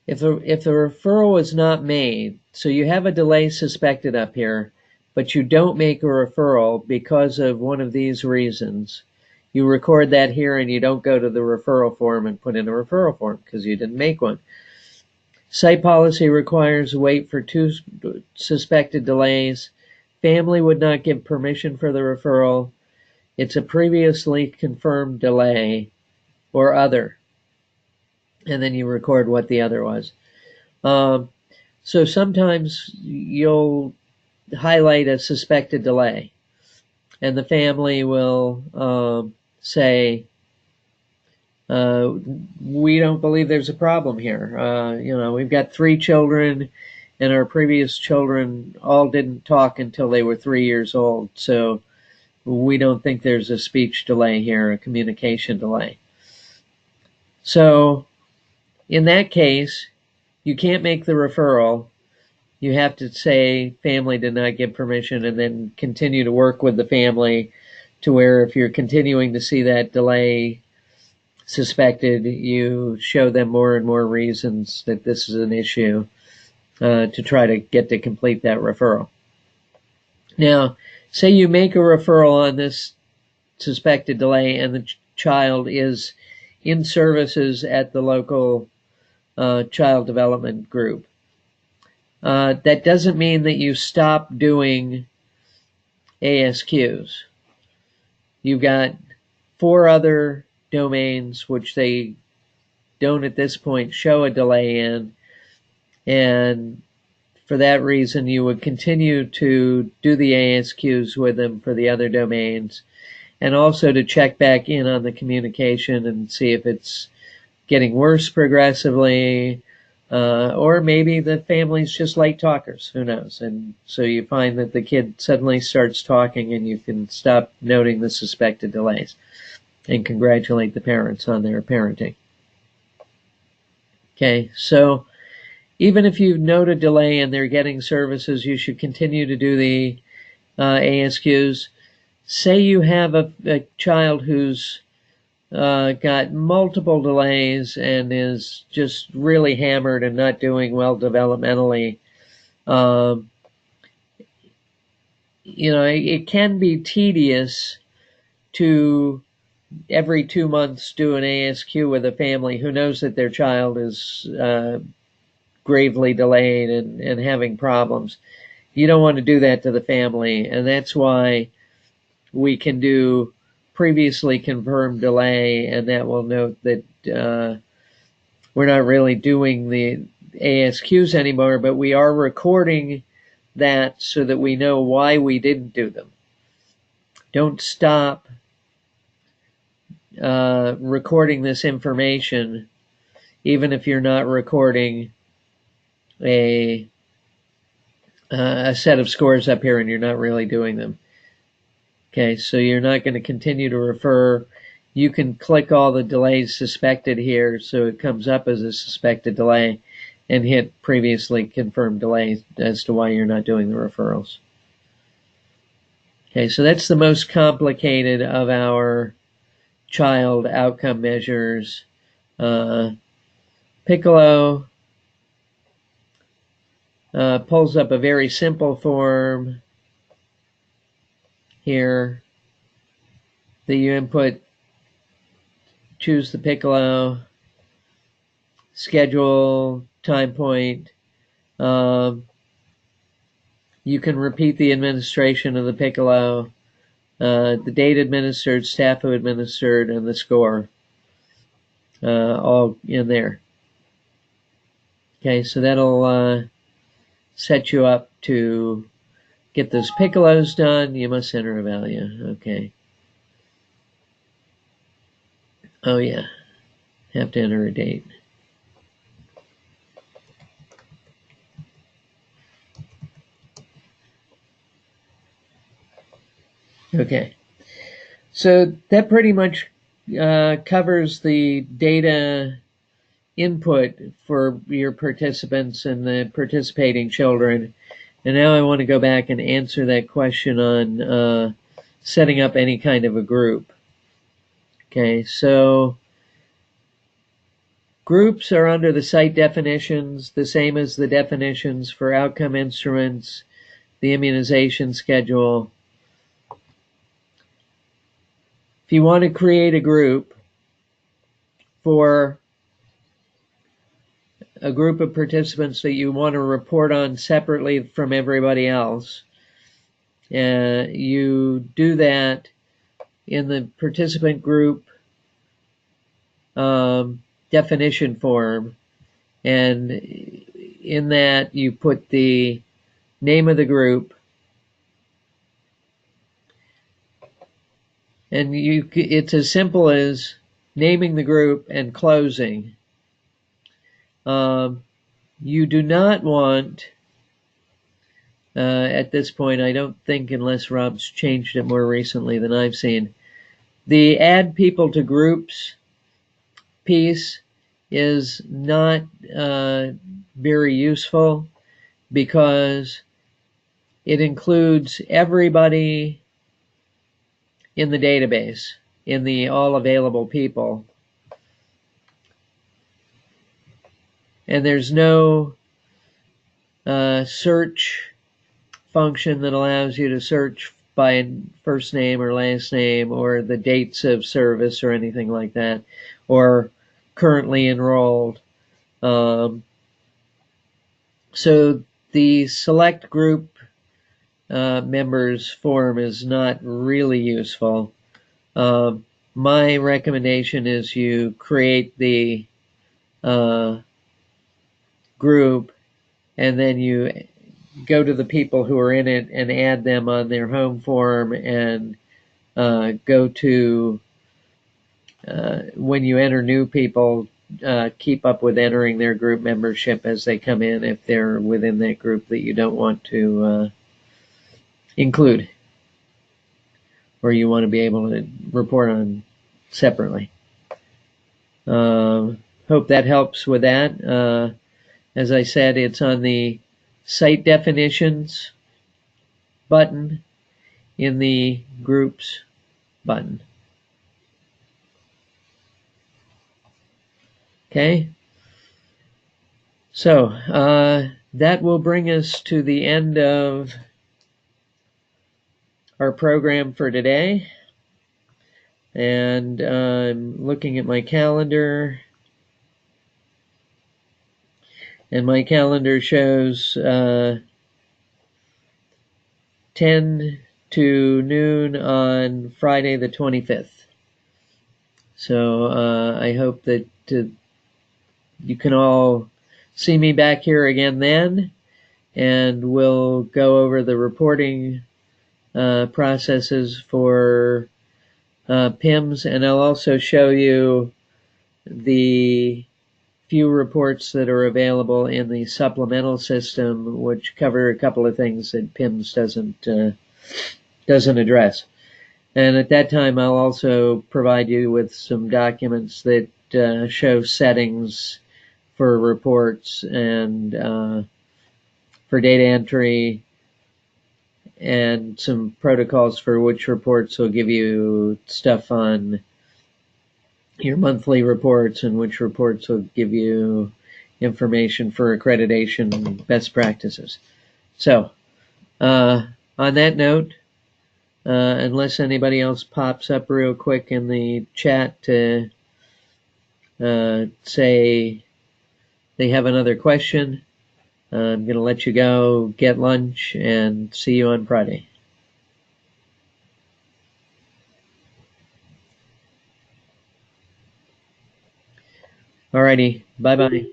If the referral was not made, so you have a delay suspected up here, but you don't make a referral because of one of these reasons, you record that here and you don't go to the referral form and put in a referral form because you didn't make one. Site policy requires wait for 2 suspected delays. Family would not give permission for the referral. It's a previously confirmed delay or other. And then you record what the other was. So sometimes you'll highlight a suspected delay, and the family will say, we don't believe there's a problem here. We've got 3 children, and our previous children all didn't talk until they were 3 years old. So we don't think there's a speech delay here, a communication delay. So in that case, you can't make the referral. You have to say family did not give permission, and then continue to work with the family to where if you're continuing to see that delay suspected, you show them more and more reasons that this is an issue to try to get to complete that referral. Now, say you make a referral on this suspected delay and the child is in services at the local child development group. That doesn't mean that you stop doing ASQs. You've got 4 other domains which they don't at this point show a delay in, and for that reason you would continue to do the ASQs with them for the other domains, and also to check back in on the communication and see if it's getting worse progressively, or maybe the family's just late talkers, who knows, and so you find that the kid suddenly starts talking and you can stop noting the suspected delays and congratulate the parents on their parenting. Okay, so even if you note a delay and they're getting services, you should continue to do the ASQs. Say you have a child who's got multiple delays and is just really hammered and not doing well developmentally. It can be tedious to every 2 months do an ASQ with a family who knows that their child is gravely delayed and having problems. You don't want to do that to the family, and that's why we can do previously confirmed delay, and that will note that we're not really doing the ASQs anymore, but we are recording that so that we know why we didn't do them. Don't stop recording this information, even if you're not recording a set of scores up here and you're not really doing them. Okay, so you're not going to continue to refer. You can click all the delays suspected here so it comes up as a suspected delay and hit previously confirmed delay as to why you're not doing the referrals. Okay, so that's the most complicated of our child outcome measures. Piccolo pulls up a very simple form here that you input, choose the Piccolo, schedule, time point. You can repeat the administration of the Piccolo, the date administered, staff who administered, and the score, all in there. Okay, so that'll set you up to get those Piccolos done. You must enter a value. Okay. Oh yeah, have to enter a date. Okay, so that pretty much covers the data input for your participants and the participating children. And now I want to go back and answer that question on setting up any kind of a group. Okay, so groups are under the site definitions, the same as the definitions for outcome instruments, the immunization schedule. If you want to create a group for a group of participants that you want to report on separately from everybody else, you do that in the participant group definition form, and in that you put the name of the group, and it's as simple as naming the group and closing. You do not want, at this point, I don't think, unless Rob's changed it more recently than I've seen, the add people to groups piece is not very useful because it includes everybody in the database, in the all available people. And there's no search function that allows you to search by first name or last name or the dates of service or anything like that, or currently enrolled. So the select group members form is not really useful. My recommendation is you create the group and then you go to the people who are in it and add them on their home form, and go to, when you enter new people, keep up with entering their group membership as they come in if they're within that group that you don't want to include or you want to be able to report on separately. Hope that helps with that. As I said, it's on the Site Definitions button in the Groups button. Okay, so that will bring us to the end of our program for today. And I'm looking at my calendar, and my calendar shows 10 to noon on Friday the 25th. So I hope that you can all see me back here again then, and we'll go over the reporting processes for PIMS, and I'll also show you the few reports that are available in the supplemental system, which cover a couple of things that PIMS doesn't address. And at that time, I'll also provide you with some documents that show settings for reports and for data entry, and some protocols for which reports will give you stuff on your monthly reports and which reports will give you information for accreditation best practices. So on that note, unless anybody else pops up real quick in the chat to say they have another question, I'm going to let you go, get lunch, and see you on Friday. Alrighty, bye-bye.